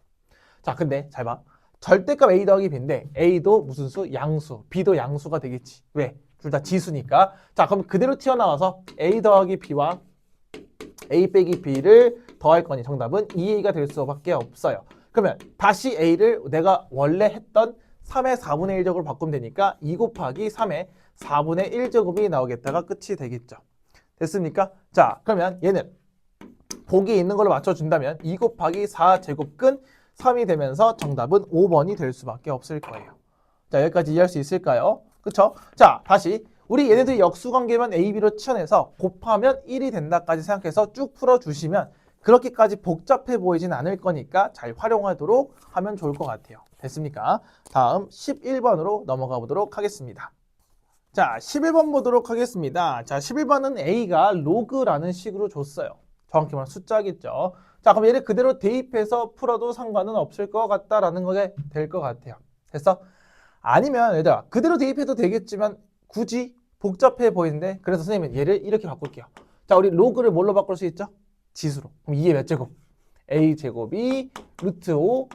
자, 근데 잘 봐. 절대값 a 더하기 b인데 a도 무슨 수? 양수. b도 양수가 되겠지. 왜? 둘 다 지수니까. 자, 그럼 그대로 튀어나와서 a 더하기 b와 a 빼기 b를 더할 거니 정답은 2a가 될 수밖에 없어요. 그러면 다시 a를 내가 원래 했던 3의 4분의 1제곱으로 바꾸면 되니까 2 곱하기 3의 4분의 1제곱이 나오겠다가 끝이 되겠죠. 됐습니까? 자, 그러면 얘는 보기에 있는 걸로 맞춰준다면 2 곱하기 4제곱근 3이 되면서 정답은 5번이 될 수밖에 없을 거예요. 자, 여기까지 이해할 수 있을까요? 그쵸? 자, 다시 우리 얘네들이 역수관계면 a, b로 치환해서 곱하면 1이 된다까지 생각해서 쭉 풀어주시면 그렇게까지 복잡해 보이진 않을 거니까 잘 활용하도록 하면 좋을 것 같아요. 됐습니까? 다음 11번으로 넘어가 보도록 하겠습니다. 자, 11번 보도록 하겠습니다. 자, 11번은 a가 로그라는 식으로 줬어요. 정확히 말하면 숫자겠죠. 자, 그럼 얘를 그대로 대입해서 풀어도 상관은 없을 것 같다라는 게 될 것 같아요. 됐어? 아니면 얘들아, 그대로 대입해도 되겠지만 굳이 복잡해 보이는데 그래서 선생님은 얘를 이렇게 바꿀게요. 자, 우리 로그를 뭘로 바꿀 수 있죠? 지수로. 그럼 2의 몇 제곱? a제곱이 루트 5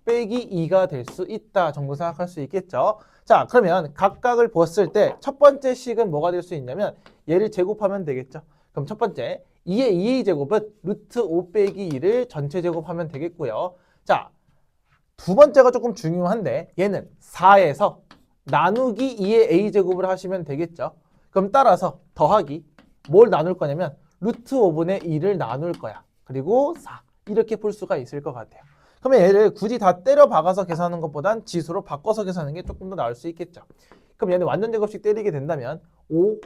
빼기 2가 될 수 있다 정도 생각할 수 있겠죠. 자, 그러면 각각을 봤을 때 첫 번째 식은 뭐가 될 수 있냐면 얘를 제곱하면 되겠죠. 그럼 첫 번째 2의 2a 제곱은 루트 5 빼기 2를 전체 제곱하면 되겠고요. 자, 두 번째가 조금 중요한데 얘는 4에서 나누기 2의 a 제곱을 하시면 되겠죠. 그럼 따라서 더하기 뭘 나눌 거냐면 루트 5분의 2를 나눌 거야. 그리고 4 이렇게 풀 수가 있을 것 같아요. 그러면 얘를 굳이 다 때려 박아서 계산하는 것보단 지수로 바꿔서 계산하는 게 조금 더 나을 수 있겠죠. 그럼 얘는 완전 제곱식 때리게 된다면 5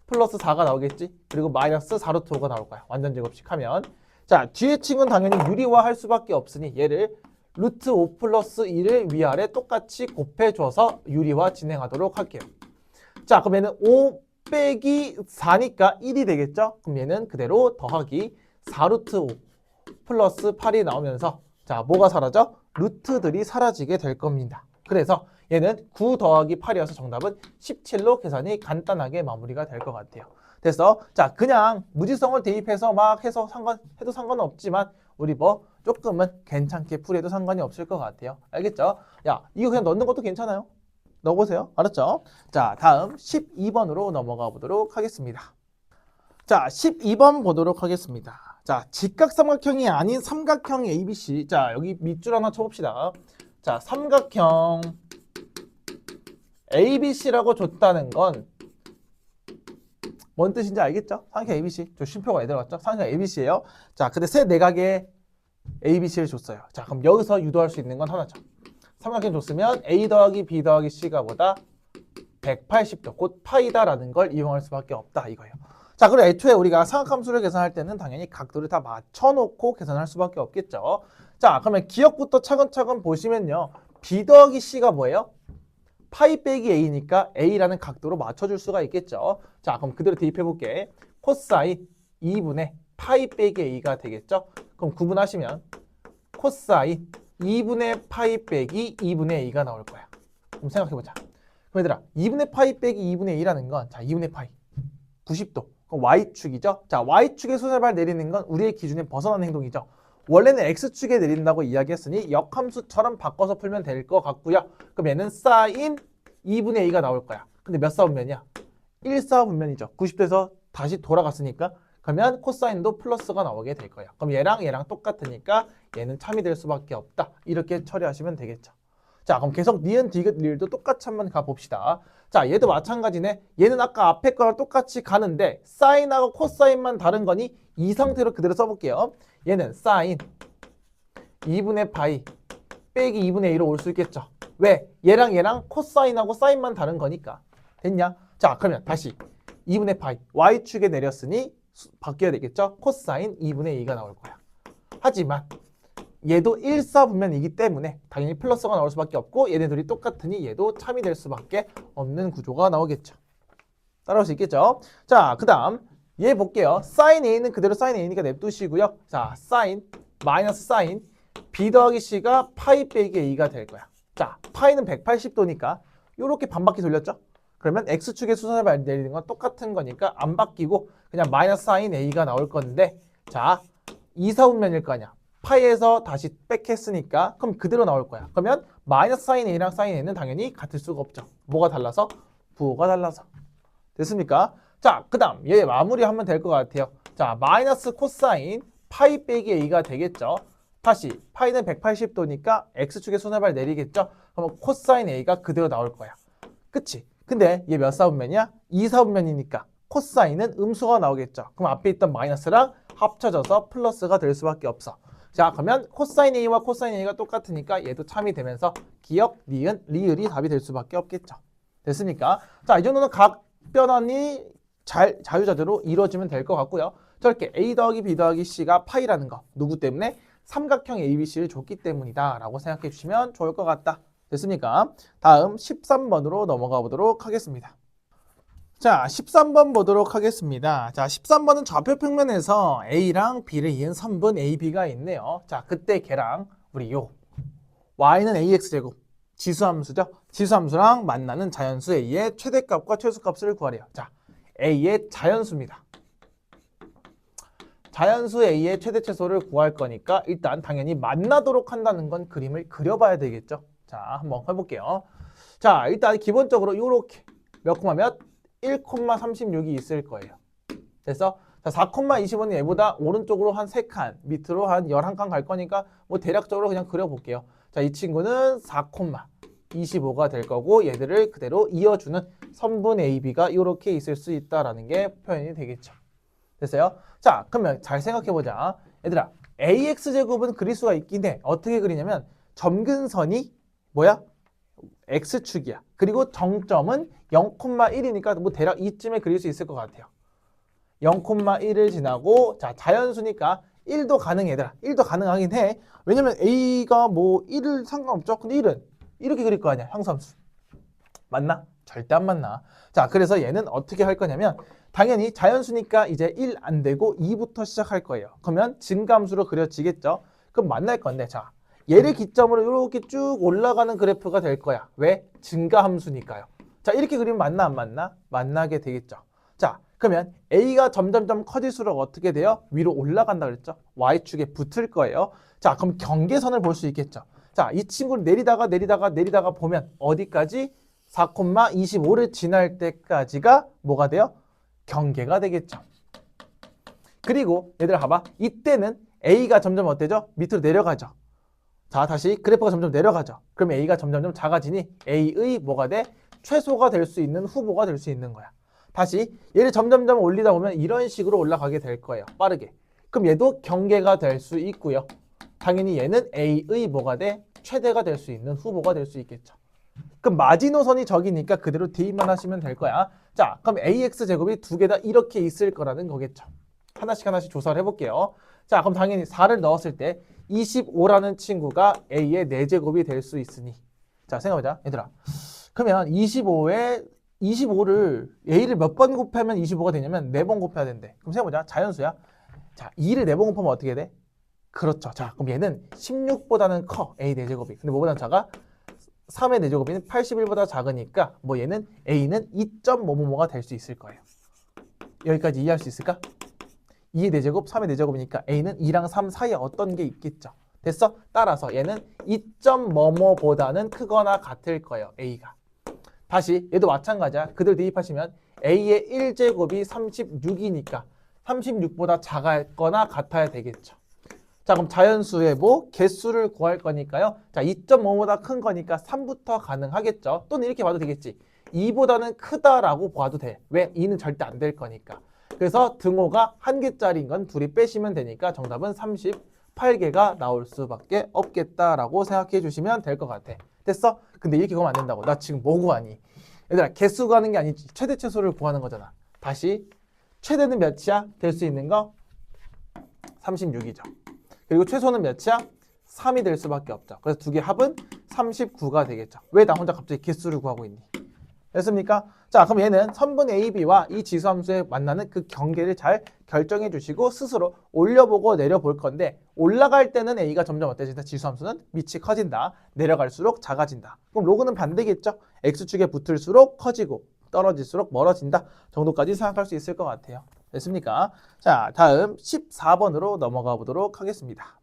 플러스 4가 나오겠지. 그리고 마이너스 4루트 5가 나올 거야. 완전 제곱식 하면. 자, 뒤에 친구는 당연히 유리화할 수밖에 없으니 얘를 루트 5 플러스 2를 위아래 똑같이 곱해줘서 유리화 진행하도록 할게요. 자, 그럼 얘는 5 빼기 4니까 1이 되겠죠? 그럼 얘는 그대로 더하기 4루트 5 플러스 8이 나오면서 자, 뭐가 사라져? 루트들이 사라지게 될 겁니다. 그래서 얘는 9 더하기 8이어서 정답은 17로 계산이 간단하게 마무리가 될 것 같아요. 그래서 자, 그냥 무지성을 대입해서 막 해서 해도 상관은 없지만 우리 뭐 조금은 괜찮게 풀이해도 상관이 없을 것 같아요. 알겠죠? 야, 이거 그냥 넣는 것도 괜찮아요. 넣어보세요. 알았죠? 자, 다음 12번으로 넘어가 보도록 하겠습니다. 자, 12번 보도록 하겠습니다. 자, 직각삼각형이 아닌 삼각형 ABC. 자, 여기 밑줄 하나 쳐봅시다. 자, 삼각형 ABC라고 줬다는 건 뭔 뜻인지 알겠죠? 삼각형 ABC. 저 쉼표가 왜 들어갔죠? 삼각형 ABC예요. 자, 근데 세 내각의 ABC를 줬어요. 자, 그럼 여기서 유도할 수 있는 건 하나죠. 삼각형 줬으면 A 더하기 B 더하기 C가 보다 180도, 곧 파이다라는 걸 이용할 수밖에 없다 이거예요. 자, 그리고 애초에 우리가 삼각함수를 계산할 때는 당연히 각도를 다 맞춰놓고 계산할 수밖에 없겠죠. 자, 그러면 기억부터 차근차근 보시면요. B 더하기 C가 뭐예요? 파이 빼기 A니까 A라는 각도로 맞춰줄 수가 있겠죠. 자, 그럼 그대로 대입해볼게. 코사인 2분의 파이 빼기 A가 되겠죠. 그럼 구분하시면 코사인 2분의 파이 빼기 2분의 A가 나올 거야. 그럼 생각해보자. 그럼 얘들아, 2분의 파이 빼기 2분의 A라는 건 자, 2분의 파이 90도. 그럼 Y축이죠. 자, Y축에 손을 내리는 건 우리의 기준에 벗어나는 행동이죠. 원래는 X축에 내린다고 이야기했으니 역함수처럼 바꿔서 풀면 될 것 같고요. 그럼 얘는 사인 2분의 A가 나올 거야. 근데 몇 사분면이야? 1사분면이죠. 90도에서 다시 돌아갔으니까 그러면 코사인도 플러스가 나오게 될 거예요. 그럼 얘랑 똑같으니까 얘는 참이 될 수밖에 없다. 이렇게 처리하시면 되겠죠. 자, 그럼 계속 니은, 디귿, 리을도 똑같이 한번 가봅시다. 자, 얘도 마찬가지네. 얘는 아까 앞에 거랑 똑같이 가는데 사인하고 코사인만 다른 거니 이 상태로 그대로 써볼게요. 얘는 사인 2분의 파이 빼기 2분의 1로 올 수 있겠죠. 왜? 얘랑 코사인하고 사인만 다른 거니까. 됐냐? 자, 그러면 다시 2분의 파이 y축에 내렸으니 바뀌어야 되겠죠. 코사인 2분의 2가 나올 거야. 하지만 얘도 일사분면이기 때문에 당연히 플러스가 나올 수밖에 없고 얘네들이 똑같으니 얘도 참이 될 수밖에 없는 구조가 나오겠죠. 따라올 수 있겠죠. 자, 그 다음 얘 볼게요. 사인 A는 그대로 사인 A니까 냅두시고요. 자, 사인 마이너스 사인 B 더하기 C가 파이 빼기 A가 될 거야. 자, 파이는 180도니까 이렇게 반바퀴 돌렸죠. 그러면 X축의 수선을 내리는 건 똑같은 거니까 안 바뀌고 그냥 마이너스 사인 A가 나올 건데 자, 이사분면일 거 아니야. 파이에서 다시 백했으니까 그럼 그대로 나올 거야. 그러면 마이너스 사인 A랑 사인 A는 당연히 같을 수가 없죠. 뭐가 달라서? 부호가 달라서. 됐습니까? 자, 그 다음 얘 마무리하면 될 것 같아요. 자, 마이너스 코사인 파이 빼기 A가 되겠죠. 다시 파이는 180도니까 X축의 손해발 내리겠죠. 그러면 코사인 A가 그대로 나올 거야. 그치? 근데 얘 몇 사분면이야? 2사분면이니까 코사인은 음수가 나오겠죠. 그럼 앞에 있던 마이너스랑 합쳐져서 플러스가 될 수밖에 없어. 자, 그러면 코사인 A와 코사인 A가 똑같으니까 얘도 참이 되면서 기역, 니은, 리을이 답이 될 수밖에 없겠죠. 됐습니까? 자, 이 정도는 각 변환이 자유자재로 이루어지면 될 것 같고요. 저렇게 A 더하기 B 더하기 C가 파이라는 거 누구 때문에? 삼각형 ABC를 줬기 때문이다 라고 생각해 주시면 좋을 것 같다. 됐습니까? 다음 13번으로 넘어가 보도록 하겠습니다. 자, 13번 보도록 하겠습니다. 자, 13번은 좌표 평면에서 A랑 B를 이은 선분 AB가 있네요. 자, 그때 걔랑 우리 요 Y는 AX제곱 지수함수죠. 지수함수랑 만나는 자연수 A의 최대값과 최소값을 구하래요. 자, A의 자연수입니다. 자연수 A의 최대 최소를 구할 거니까 일단 당연히 만나도록 한다는 건 그림을 그려봐야 되겠죠. 자, 한번 해볼게요. 자, 일단 기본적으로 요렇게 몇 콤마 몇? 1,36이 있을 거예요. 그래서 4,25는 얘보다 오른쪽으로 한 3칸, 밑으로 한 11칸 갈 거니까 뭐 대략적으로 그냥 그려볼게요. 자, 이 친구는 4,25가 될 거고 얘들을 그대로 이어주는 선분 AB가 이렇게 있을 수 있다라는 게 표현이 되겠죠. 됐어요? 자, 그러면 잘 생각해보자. 얘들아, AX제곱은 그릴 수가 있긴 해. 어떻게 그리냐면 점근선이 뭐야? X축이야. 그리고 정점은 0,1이니까 뭐 대략 이쯤에 그릴 수 있을 것 같아요. 0,1을 지나고 자, 자연수니까 1도 가능해. 얘들아, 1도 가능하긴 해. 왜냐면 A가 뭐 1을 상관없죠. 근데 1은 이렇게 그릴 거 아니야. 항sam수. 맞나? 절대 안 맞나. 자, 그래서 얘는 어떻게 할 거냐면 당연히 자연수니까 이제 1 안 되고 2부터 시작할 거예요. 그러면 증가함수로 그려지겠죠. 그럼 만날 건데 자, 얘를 기점으로 이렇게 쭉 올라가는 그래프가 될 거야. 왜? 증가함수니까요. 자, 이렇게 그리면 맞나 안 맞나? 만나게 되겠죠. 자, 그러면 A가 점점점 커질수록 어떻게 돼요? 위로 올라간다 그랬죠. Y축에 붙을 거예요. 자, 그럼 경계선을 볼 수 있겠죠. 자, 이 친구를 내리다가 보면 어디까지? 4,25를 지날 때까지가 뭐가 돼요? 경계가 되겠죠. 그리고 얘들아 봐봐. 이때는 A가 점점 어때죠? 밑으로 내려가죠. 자, 다시 그래프가 점점 내려가죠. 그럼 A가 점점점 작아지니 A의 뭐가 돼? 최소가 될 수 있는 후보가 될 수 있는 거야. 다시 얘를 점점점 올리다 보면 이런 식으로 올라가게 될 거예요. 빠르게. 그럼 얘도 경계가 될 수 있고요. 당연히 얘는 A의 뭐가 돼? 최대가 될 수 있는 후보가 될 수 있겠죠. 그럼 마지노선이 저기니까 그대로 대입만 하시면 될 거야. 자, 그럼 AX제곱이 두 개 다 이렇게 있을 거라는 거겠죠. 하나씩 조사를 해볼게요. 자, 그럼 당연히 4를 넣었을 때 25라는 친구가 A의 4제곱이 될 수 있으니 자, 생각해보자. 얘들아. 그러면 25를 A를 몇 번 곱하면 25가 되냐면 4번 곱해야 된대. 그럼 생각해보자. 자연수야. 자, 2를 4번 곱하면 어떻게 돼? 그렇죠. 자, 그럼 얘는 16보다는 커. A 4제곱이. 근데 뭐보다 작아? 3의 4제곱이는 81보다 작으니까 뭐 얘는 A는 2.뭐뭐뭐가 될 수 있을 거예요. 여기까지 이해할 수 있을까? 2의 4제곱, 3의 4제곱이니까 A는 2랑 3 사이에 어떤 게 있겠죠. 됐어? 따라서 얘는 2.뭐뭐보다는 크거나 같을 거예요. A가. 다시 얘도 마찬가지야. 그대로 대입하시면 A의 1제곱이 36이니까 36보다 작거나 같아야 되겠죠. 자, 그럼 자연수의 뭐 개수를 구할 거니까요. 자, 2.5보다 큰 거니까 3부터 가능하겠죠. 또는 이렇게 봐도 되겠지. 2보다는 크다라고 봐도 돼. 왜? 2는 절대 안 될 거니까. 그래서 등호가 1개짜리인 건 둘이 빼시면 되니까 정답은 38개가 나올 수밖에 없겠다라고 생각해 주시면 될 것 같아. 됐어? 근데 이렇게 구하면 안 된다고. 나 지금 뭐 구하니? 얘들아, 개수 구하는 게 아니지. 최대 최소를 구하는 거잖아. 다시 최대는 몇이야? 될 수 있는 거? 36이죠. 그리고 최소는 몇이야? 3이 될 수밖에 없죠. 그래서 두 개 합은 39가 되겠죠. 왜 나 혼자 갑자기 개수를 구하고 있니? 됐습니까? 자, 그럼 얘는 선분 A, B와 이 지수함수에 만나는 그 경계를 잘 결정해 주시고 스스로 올려보고 내려볼 건데 올라갈 때는 A가 점점 어때진다? 지수함수는 밑이 커진다. 내려갈수록 작아진다. 그럼 로그는 반대겠죠? X축에 붙을수록 커지고 떨어질수록 멀어진다 정도까지 생각할 수 있을 것 같아요. 됐습니까? 자, 다음 14번으로 넘어가 보도록 하겠습니다.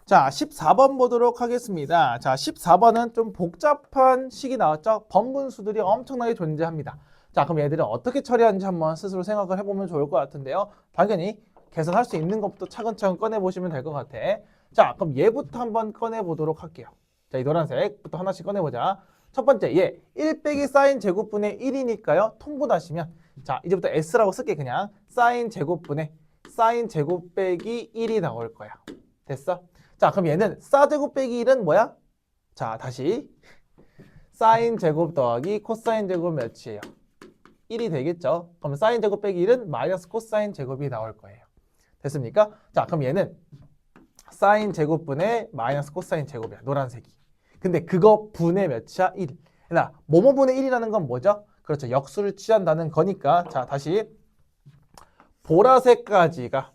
자, 14번 보도록 하겠습니다. 자, 14번은 좀 복잡한 식이 나왔죠? 번분수들이 엄청나게 존재합니다. 자, 그럼 얘들은 어떻게 처리하는지 한번 스스로 생각을 해보면 좋을 것 같은데요. 당연히 계산할 수 있는 것부터 차근차근 꺼내보시면 될 것 같아. 자, 그럼 얘부터 한번 꺼내보도록 할게요. 자, 이 노란색부터 하나씩 꺼내보자. 첫 번째, 얘 1 빼기 사인 제곱분의 1이니까요. 통분하시면 자, 이제부터 S라고 쓸게 그냥. 사인 제곱분의 사인 제곱 빼기 1이 나올 거야. 됐어? 자, 그럼 얘는 사 제곱 빼기 1은 뭐야? 자, 다시 사인 제곱 더하기 코사인 제곱 몇이에요? 1이 되겠죠? 그럼 사인 제곱 빼기 1은 마이너스 코사인 제곱이 나올 거예요. 됐습니까? 자, 그럼 얘는 사인 제곱분의 마이너스 코사인 제곱이야. 노란색이. 근데 그거 분의 몇이야? 1. 나 뭐뭐 분의 1이라는 건 뭐죠? 그렇죠. 역수를 취한다는 거니까. 자, 다시 보라색까지가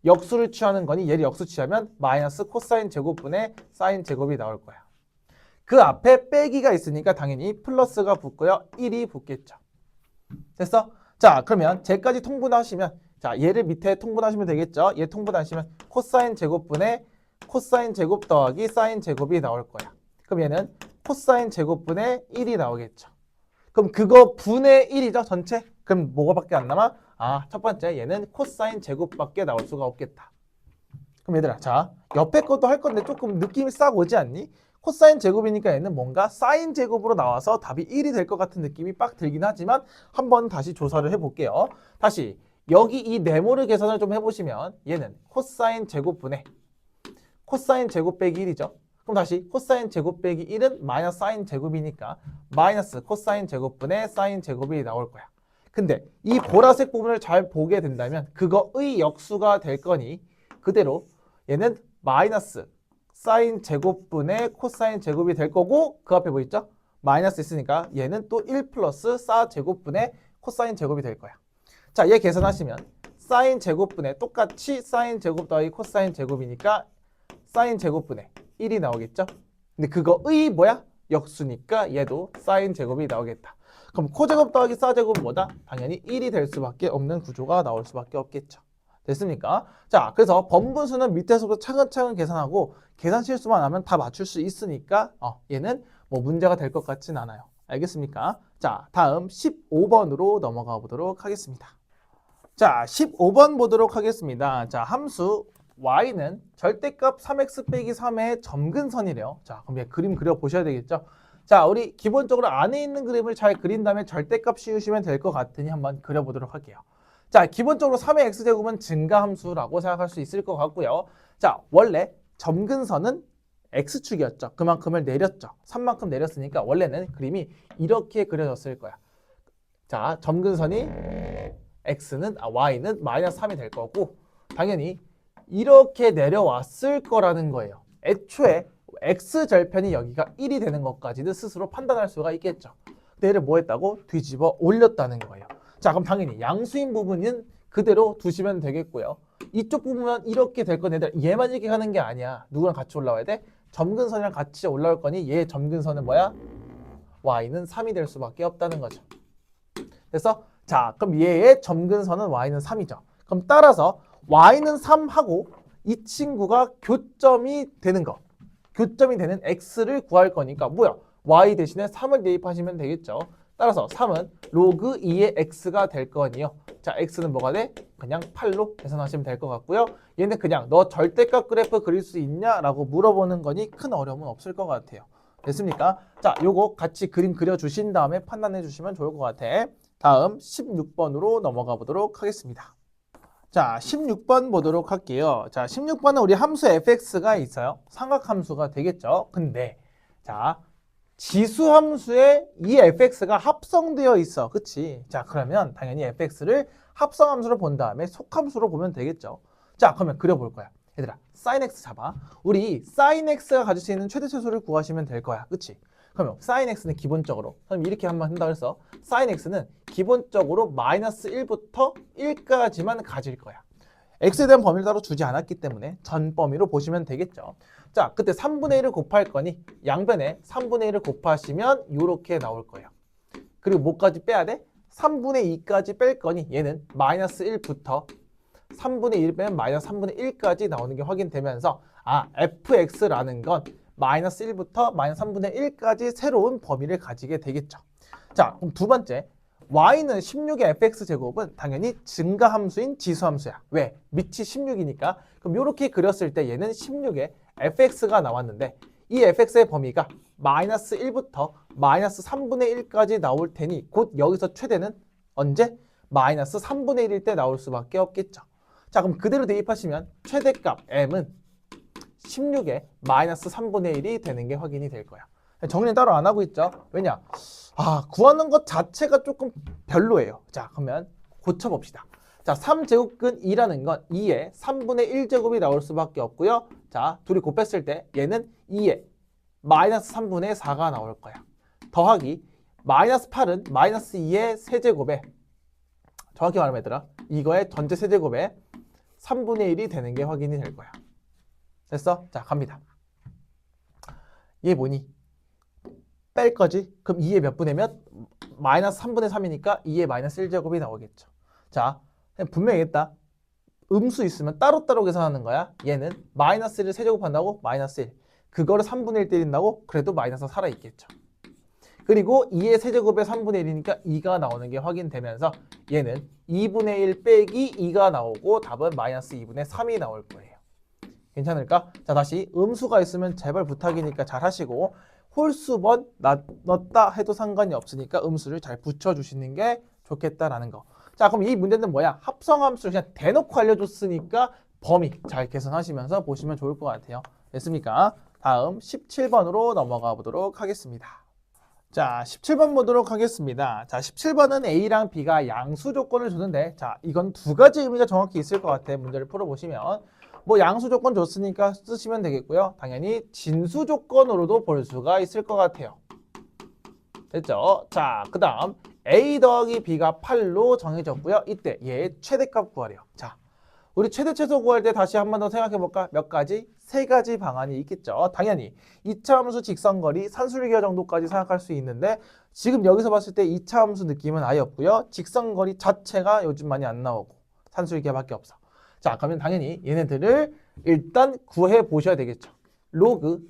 역수를 취하는 거니 얘를 역수 취하면 마이너스 코사인 제곱분의 사인 제곱이 나올 거야. 그 앞에 빼기가 있으니까 당연히 플러스가 붙고요. 1이 붙겠죠. 됐어? 자, 그러면 쟤까지 통분하시면 자, 얘를 밑에 통분하시면 되겠죠. 얘 통분하시면 코사인 제곱분의 코사인 제곱 더하기 사인 제곱이 나올 거야. 그럼 얘는 코사인 제곱분의 1이 나오겠죠. 그럼 그거 분의 1이죠, 전체? 그럼 뭐가밖에 안 남아? 아, 첫 번째 얘는 코사인 제곱밖에 나올 수가 없겠다. 그럼 얘들아, 자, 옆에 것도 할 건데 조금 느낌이 싹 오지 않니? 코사인 제곱이니까 얘는 뭔가 사인 제곱으로 나와서 답이 1이 될 것 같은 느낌이 빡 들긴 하지만 한번 다시 조사를 해볼게요. 다시 여기 이 네모를 계산을 좀 해보시면 얘는 코사인 제곱분의 코사인 제곱 빼기 1이죠. 그럼 다시 코사인 제곱 빼기 1은 마이너스 사인 제곱이니까 마이너스 코사인 제곱분의 사인 제곱이 나올 거야. 근데 이 보라색 부분을 잘 보게 된다면 그거의 역수가 될 거니 그대로 얘는 마이너스 사인 제곱분의 코사인 제곱이 될 거고 그 앞에 뭐 있죠? 마이너스 있으니까 얘는 또 1 플러스 사 제곱분의 코사인 제곱이 될 거야. 자, 얘 계산하시면 사인 제곱분의 똑같이 사인 제곱 더하기 코사인 제곱이니까 사인 제곱분의 1이 나오겠죠? 근데 그거의 뭐야? 역수니까 얘도 사인 제곱이 나오겠다. 그럼 코제곱 더하기 사제곱은 뭐다? 당연히 1이 될 수밖에 없는 구조가 나올 수밖에 없겠죠. 됐습니까? 자, 그래서 번분수는 밑에서부터 차근차근 계산하고 계산 실수만 하면 다 맞출 수 있으니까 얘는 뭐 문제가 될 것 같진 않아요. 알겠습니까? 자, 다음 15번으로 넘어가 보도록 하겠습니다. 자, 15번 보도록 하겠습니다. 자, 함수 y는 절대값 3x 빼기 3의 점근선이래요. 자, 그럼 얘 그림 그려보셔야 되겠죠? 자, 우리 기본적으로 안에 있는 그림을 잘 그린 다음에 절대값 씌우시면 될 것 같으니 한번 그려보도록 할게요. 자, 기본적으로 3의 x제곱은 증가함수라고 생각할 수 있을 것 같고요. 자, 원래 점근선은 x축이었죠. 그만큼을 내렸죠. 3만큼 내렸으니까 원래는 그림이 이렇게 그려졌을 거야. 자, 점근선이 y는 마이너스 3이 될 거고 당연히 이렇게 내려왔을 거라는 거예요. 애초에 x절편이 여기가 1이 되는 것까지는 스스로 판단할 수가 있겠죠. 근데 얘를 뭐 했다고? 뒤집어 올렸다는 거예요. 자, 그럼 당연히 양수인 부분은 그대로 두시면 되겠고요. 이쪽 부분은 이렇게 될 건 얘들 얘만 이렇게 가는 게 아니야. 누구랑 같이 올라와야 돼? 점근선이랑 같이 올라올 거니 얘 점근선은 뭐야? y는 3이 될 수밖에 없다는 거죠. 그래서 자, 그럼 얘의 점근선은 y는 3이죠. 그럼 따라서 y는 3하고 이 친구가 교점이 되는 거. 교점이 되는 x를 구할 거니까 뭐야? y 대신에 3을 대입하시면 되겠죠. 따라서 3은 로그 2의 x가 될 거 아니에요. 자, x는 뭐가 돼? 그냥 8로 계산하시면 될 것 같고요. 얘는 그냥 너 절대값 그래프 그릴 수 있냐라고 물어보는 거니 큰 어려움은 없을 것 같아요. 됐습니까? 자, 요거 같이 그림 그려주신 다음에 판단해 주시면 좋을 것 같아. 다음 16번으로 넘어가 보도록 하겠습니다. 자, 16번 보도록 할게요. 자, 16번은 우리 함수 fx가 있어요. 삼각함수가 되겠죠. 근데 자, 지수 함수에 이 fx가 합성되어 있어. 그치? 자, 그러면 당연히 fx를 합성함수로 본 다음에 속함수로 보면 되겠죠. 자, 그러면 그려볼 거야. 얘들아, sin x 잡아. 우리 sin x가 가질 수 있는 최대 최소를 구하시면 될 거야. 그치? 그러면 sin x는 기본적으로, 그럼 이렇게 한번 한다 그래서 sin x는 기본적으로 마이너스 1부터 1까지만 가질 거야. x에 대한 범위를 따로 주지 않았기 때문에 전 범위로 보시면 되겠죠. 자, 그때 3분의 1을 곱할 거니 양변에 3분의 1을 곱하시면 이렇게 나올 거예요. 그리고 뭐까지 빼야 돼? 3분의 2까지 뺄 거니 얘는 마이너스 1부터 3분의 1 빼면 마이너스 3분의 1까지 나오는 게 확인되면서 fx라는 건 마이너스 1부터 마이너스 3분의 1까지 새로운 범위를 가지게 되겠죠. 자, 그럼 두 번째, y는 16의 fx제곱은 당연히 증가함수인 지수함수야. 왜? 밑이 16이니까. 그럼 이렇게 그렸을 때 얘는 16의 fx가 나왔는데 이 fx의 범위가 마이너스 1부터 마이너스 3분의 1까지 나올 테니 곧 여기서 최대는 언제? 마이너스 3분의 1일 때 나올 수밖에 없겠죠. 자, 그럼 그대로 대입하시면 최대값 m은 16의 마이너스 3분의 1이 되는 게 확인이 될 거야. 정리는 따로 안 하고 있죠. 왜냐? 구하는 것 자체가 조금 별로예요. 자, 그러면 고쳐봅시다. 자, 3제곱근 2라는 건 2의 3분의 1제곱이 나올 수밖에 없고요. 자, 둘이 곱했을 때 얘는 2의 마이너스 3분의 4가 나올 거야. 더하기 마이너스 8은 마이너스 2의 세제곱에 정확히 말하면 얘들아 이거의 전체 세제곱에 3분의 1이 되는 게 확인이 될 거야. 됐어? 자, 갑니다. 얘 뭐니? 뺄 거지? 그럼 2의 몇 분의 몇? 마이너스 3분의 3이니까 2의 마이너스 1제곱이 나오겠죠. 자, 분명히 했다. 음수 있으면 따로따로 계산하는 거야. 얘는 마이너스 1을 세제곱한다고? 마이너스 1. 그거를 3분의 1 때린다고? 그래도 마이너스 살아있겠죠. 그리고 2의 세제곱에 3분의 1이니까 2가 나오는 게 확인되면서 얘는 2분의 1 빼기 2가 나오고 답은 마이너스 2분의 3이 나올 거예요. 괜찮을까? 자, 다시 음수가 있으면 제발 부탁이니까 잘 하시고 홀수번 넣었다 해도 상관이 없으니까 음수를 잘 붙여주시는 게 좋겠다라는 거. 자, 그럼 이 문제는 뭐야? 합성함수를 그냥 대놓고 알려줬으니까 범위 잘 계산하시면서 보시면 좋을 것 같아요. 됐습니까? 다음 17번으로 넘어가 보도록 하겠습니다. 자, 17번 보도록 하겠습니다. 자, 17번은 A랑 B가 양수 조건을 줬는데 자, 이건 두 가지 의미가 정확히 있을 것 같아. 문제를 풀어보시면 뭐 양수 조건 줬으니까 쓰시면 되겠고요. 당연히 진수 조건으로도 볼 수가 있을 것 같아요. 됐죠? 자, 그 다음 A 더하기 B가 8로 정해졌고요. 이때 얘의 최대값 구하래요. 자, 우리 최대 최소 구할 때 다시 한 번 더 생각해 볼까? 몇 가지? 세 가지 방안이 있겠죠. 당연히 2차 함수 직선거리, 산술기하 정도까지 생각할 수 있는데 지금 여기서 봤을 때 2차 함수 느낌은 아예 없고요. 직선거리 자체가 요즘 많이 안 나오고 산술기하밖에 없어. 자, 그러면 당연히 얘네들을 일단 구해 보셔야 되겠죠. 로그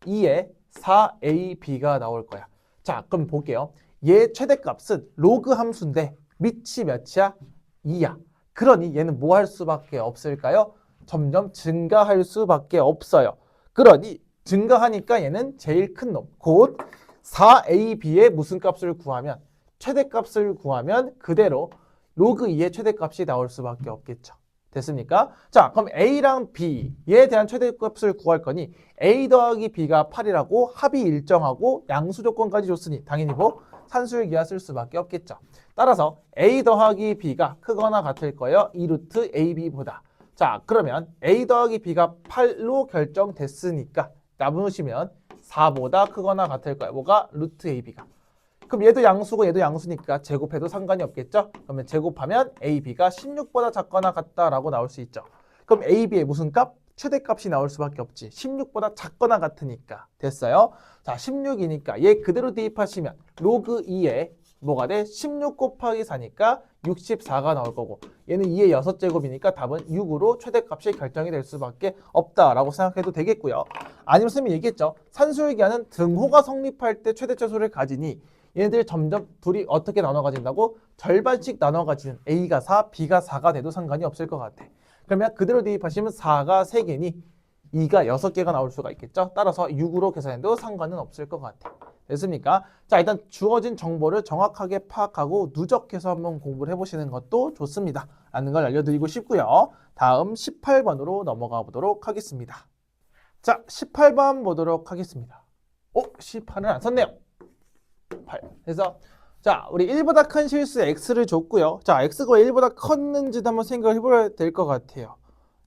2의 4ab가 나올 거야. 자, 그럼 볼게요. 얘 최대값은 로그 함수인데 밑이 몇이야? 2야. 그러니 얘는 뭐 할 수밖에 없을까요? 점점 증가할 수밖에 없어요. 그러니 증가하니까 얘는 제일 큰 놈, 곧 4ab의 무슨 값을 구하면 최대값을 구하면 그대로 로그 2의 최대값이 나올 수밖에 없겠죠. 됐습니까? 자, 그럼 A랑 B에 대한 최대값을 구할 거니 A 더하기 B가 8이라고 합이 일정하고 양수 조건까지 줬으니 당연히 뭐 산술기하 쓸 수밖에 없겠죠. 따라서 A 더하기 B가 크거나 같을 거예요. 2루트 AB보다. 자, 그러면 A 더하기 B가 8로 결정됐으니까 나누시면 4보다 크거나 같을 거예요. 뭐가? 루트 AB가. 그럼 얘도 양수고 얘도 양수니까 제곱해도 상관이 없겠죠? 그러면 제곱하면 AB가 16보다 작거나 같다라고 나올 수 있죠. 그럼 AB의 무슨 값? 최대값이 나올 수밖에 없지. 16보다 작거나 같으니까. 됐어요? 자, 16이니까 얘 그대로 대입하시면 로그 2에 뭐가 돼? 16 곱하기 4니까 64가 나올 거고 얘는 2의 6제곱이니까 답은 6으로 최대값이 결정이 될 수밖에 없다라고 생각해도 되겠고요. 아니면 선생님이 얘기했죠. 산술기하는 등호가 성립할 때 최대 최소를 가지니 얘네들 점점 둘이 어떻게 나눠 가진다고? 절반씩 나눠 가지는 A가 4, B가 4가 돼도 상관이 없을 것 같아. 그러면 그대로 대입하시면 4가 3개니 2가 6개가 나올 수가 있겠죠. 따라서 6으로 계산해도 상관은 없을 것 같아. 됐습니까? 자, 일단 주어진 정보를 정확하게 파악하고 누적해서 한번 공부를 해보시는 것도 좋습니다. 라는 걸 알려드리고 싶고요. 다음 18번으로 넘어가 보도록 하겠습니다. 자, 18번 보도록 하겠습니다. 18은 안 썼네요. 8. 그래서 자, 우리 1보다 큰 실수 x를 줬고요. 자, x가 1보다 컸는지도 한번 생각을 해봐야 될 것 같아요.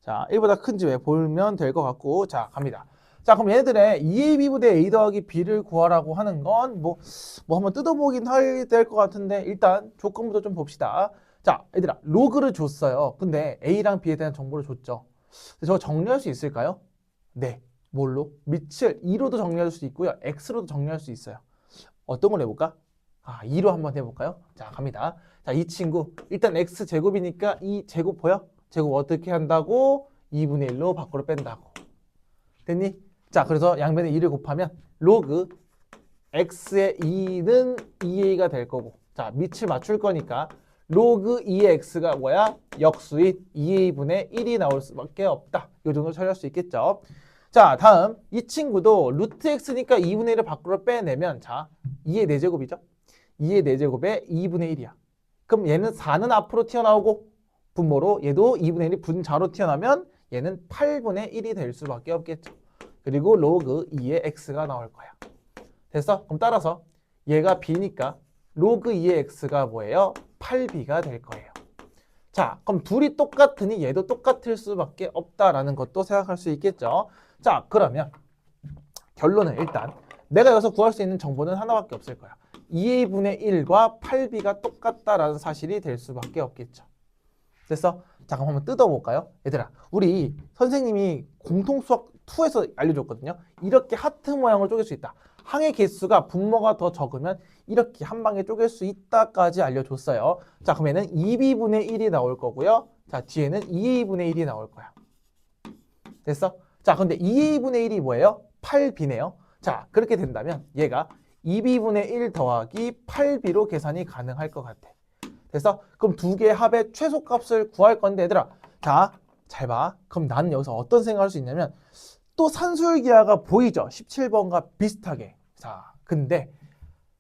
자, 1보다 큰지 왜 보면 될 것 같고, 자, 갑니다. 자, 그럼 얘네들의 2ab분의 a 더하기 b를 구하라고 하는 건 뭐 한번 뜯어보긴 해야 될 것 같은데 일단 조건부터 좀 봅시다. 자, 얘들아, 로그를 줬어요. 근데 a랑 b에 대한 정보를 줬죠. 저거 정리할 수 있을까요? 네. 뭘로? 밑을 2로도 정리할 수 있고요. x로도 정리할 수 있어요. 어떤 걸 해볼까? 2로 한번 해볼까요? 자, 갑니다. 자, 이 친구 일단 x제곱이니까 이 제곱 보여? 제곱 어떻게 한다고? 2분의 1로 밖으로 뺀다고. 됐니? 자, 그래서 양변에 2를 곱하면 로그 x의 2는 2a가 될 거고, 자, 밑을 맞출 거니까 로그 2의 x가 뭐야? 역수인 2a분의 1이 나올 수밖에 없다. 이 정도 처리할 수 있겠죠. 자, 다음 이 친구도 루트 x니까 2분의 1을 밖으로 빼내면 자, 2의 4제곱이죠. 2의 4제곱에 2분의 1이야. 그럼 얘는 4는 앞으로 튀어나오고 분모로 얘도 2분의 1이 분자로 튀어나오면 얘는 8분의 1이 될 수밖에 없겠죠. 그리고 로그 2의 x가 나올 거야. 됐어? 그럼 따라서 얘가 b니까 로그 2의 x가 뭐예요? 8b가 될 거예요. 자, 그럼 둘이 똑같으니 얘도 똑같을 수밖에 없다라는 것도 생각할 수 있겠죠. 자, 그러면 결론은 일단 내가 여기서 구할 수 있는 정보는 하나밖에 없을 거야. 2a분의 1과 8b가 똑같다라는 사실이 될 수밖에 없겠죠. 됐어? 자, 그럼 한번 뜯어볼까요? 얘들아, 우리 선생님이 공통수학 2에서 알려줬거든요. 이렇게 하트 모양을 쪼갤 수 있다. 항의 개수가 분모가 더 적으면 이렇게 한 방에 쪼갤 수 있다까지 알려줬어요. 자, 그러면은 2b분의 1이 나올 거고요. 자, 뒤에는 2a분의 1이 나올 거야. 됐어? 자, 근데 2a분의 1이 뭐예요? 8b네요. 자, 그렇게 된다면 얘가 2b분의 1 더하기 8b로 계산이 가능할 것 같아. 됐어? 그럼 두 개의 합의 최소값을 구할 건데 얘들아, 자, 잘 봐. 그럼 나는 여기서 어떤 생각을 할 수 있냐면 또 산술기하가 보이죠? 17번과 비슷하게. 자, 근데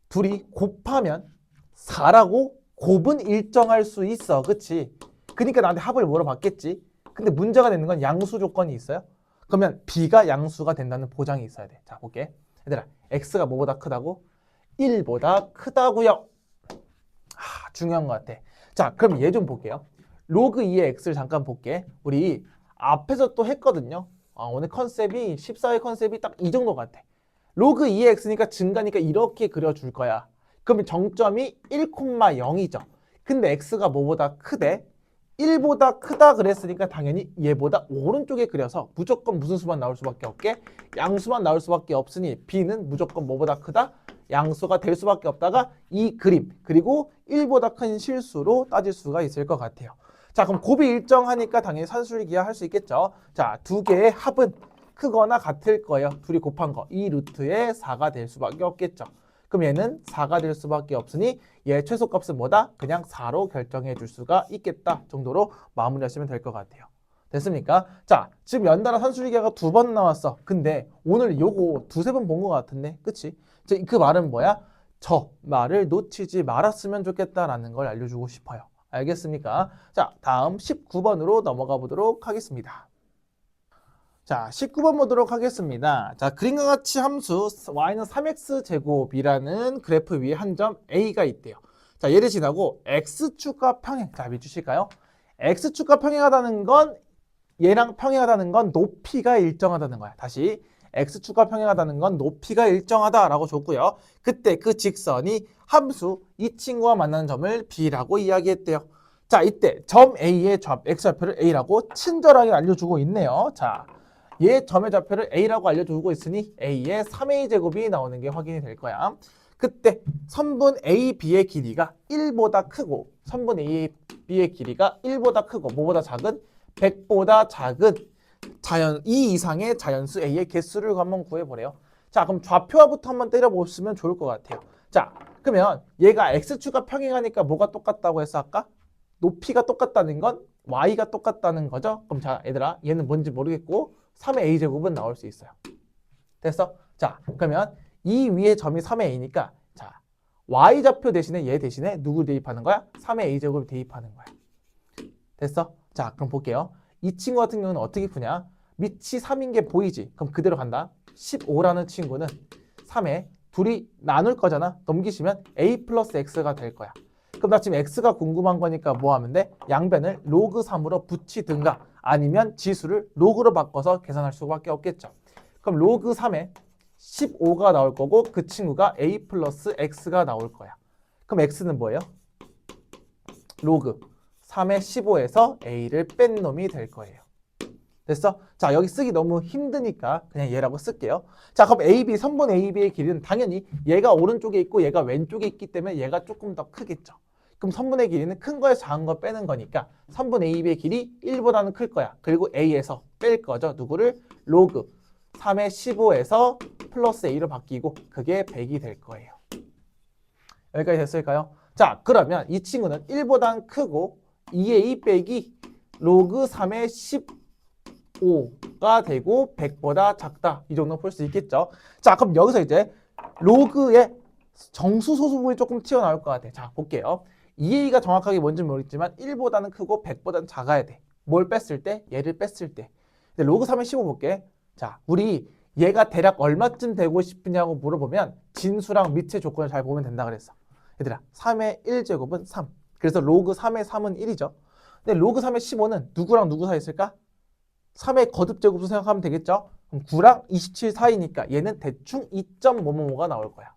둘이 곱하면 4라고 곱은 일정할 수 있어. 그치? 그러니까 나한테 합을 물어봤겠지. 근데 문제가 되는 건 양수 조건이 있어요. 그러면 b가 양수가 된다는 보장이 있어야 돼. 자, 볼게. 얘들아, x가 뭐보다 크다고? 1보다 크다고요. 중요한 것 같아. 자, 그럼 얘 좀 볼게요. 로그 2의 x를 잠깐 볼게. 우리 앞에서 또 했거든요. 오늘 컨셉이 14회 컨셉이 딱 이 정도 같아. 로그 2의 x니까 증가니까 이렇게 그려줄 거야. 그러면 정점이 1,0이죠. 근데 x가 뭐보다 크대? 1보다 크다 그랬으니까 당연히 얘보다 오른쪽에 그려서 무조건 무슨 수만 나올 수밖에 없게? 양수만 나올 수밖에 없으니 b는 무조건 뭐보다 크다? 양수가 될 수밖에 없다가 이 그림 그리고 1보다 큰 실수로 따질 수가 있을 것 같아요. 자, 그럼 곱이 일정하니까 당연히 산술기하 할 수 있겠죠. 자, 두 개의 합은 크거나 같을 거예요. 둘이 곱한 거. 이 루트에 4가 될 수밖에 없겠죠. 그럼 얘는 4가 될 수밖에 없으니 얘 최소값은 뭐다? 그냥 4로 결정해 줄 수가 있겠다 정도로 마무리하시면 될 것 같아요. 됐습니까? 자, 지금 연달아 산술기하가 2번 나왔어. 근데 오늘 요거 2-3번 본 것 같은데, 그치? 그 말은 뭐야? 저 말을 놓치지 말았으면 좋겠다라는 걸 알려주고 싶어요. 알겠습니까? 자, 다음 19번으로 넘어가 보도록 하겠습니다. 자, 19번 보도록 하겠습니다. 자, 그림과 같이 함수 y는 3x제곱이라는 그래프 위에 한 점 a가 있대요. 자, 얘를 지나고 x축과 평행. 자, 밑주실까요? x축과 평행하다는 건 얘랑 평행하다는 건 높이가 일정하다는 거야. 다시 x축과 평행하다는 건 높이가 일정하다라고 줬고요. 그때 그 직선이 함수 이 친구와 만나는 점을 b라고 이야기했대요. 자, 이때 점 a의 x좌표를 a라고 친절하게 알려주고 있네요. 자, 얘 점의 좌표를 a라고 알려주고 있으니 a의 3a제곱이 나오는 게 확인이 될 거야. 그때 선분 AB의 길이가 1보다 크고 선분 AB의 길이가 1보다 크고 뭐보다 작은? 100보다 작은 2 이상의 자연수 A의 개수를 한번 구해보래요. 자, 그럼 좌표화부터 한번 때려보시면 좋을 것 같아요. 자, 그러면 얘가 x축과 평행하니까 뭐가 똑같다고 했어 아까? 높이가 똑같다는 건 y가 똑같다는 거죠. 그럼 자 얘들아 얘는 뭔지 모르겠고 3의 a제곱은 나올 수 있어요. 됐어? 자 그러면 이 위에 점이 3의 a니까 자 y좌표 대신에 얘 대신에 누구 대입하는 거야? 3의 a제곱을 대입하는 거야. 됐어? 자 그럼 볼게요. 이 친구 같은 경우는 어떻게 푸냐? 밑이 3인 게 보이지? 그럼 그대로 간다. 15라는 친구는 3에 둘이 나눌 거잖아. 넘기시면 a 플러스 x가 될 거야. 그럼 나 지금 x가 궁금한 거니까 뭐 하면 돼? 양변을 로그 3으로 붙이든가 아니면 지수를 로그로 바꿔서 계산할 수밖에 없겠죠. 그럼 로그 3에 15가 나올 거고 그 친구가 a 플러스 x가 나올 거야. 그럼 x는 뭐예요? 로그 3의 15에서 a를 뺀 놈이 될 거예요. 됐어? 자 여기 쓰기 너무 힘드니까 그냥 얘라고 쓸게요. 자 그럼 AB, 선분 AB의 길이는 당연히 얘가 오른쪽에 있고 얘가 왼쪽에 있기 때문에 얘가 조금 더 크겠죠. 그럼 선분의 길이는 큰 거에서 작은 거 빼는 거니까 선분 AB의 길이 1보다는 클 거야. 그리고 A에서 뺄 거죠. 누구를? 로그 3의 15에서 플러스 A로 바뀌고 그게 100이 될 거예요. 여기까지 됐을까요? 자 그러면 이 친구는 1보다는 크고 2A 빼기 로그 3의 15가 되고 100보다 작다. 이 정도 풀 수 있겠죠. 자 그럼 여기서 이제 로그의 정수 소수분이 조금 튀어나올 것 같아. 자 볼게요. 2a가 정확하게 뭔지 모르겠지만 1보다는 크고 100보다는 작아야 돼. 뭘 뺐을 때? 얘를 뺐을 때. 근데 로그 3의 15 볼게. 자 우리 얘가 대략 얼마쯤 되고 싶으냐고 물어보면 진수랑 밑의 조건을 잘 보면 된다 그랬어. 얘들아 3의 1제곱은 3. 그래서 로그 3의 3은 1이죠. 근데 로그 3의 15는 누구랑 누구 사이 있을까? 3의 거듭제곱으로 생각하면 되겠죠. 그럼 9랑 27 사이니까 얘는 대충 2.555가 나올 거야.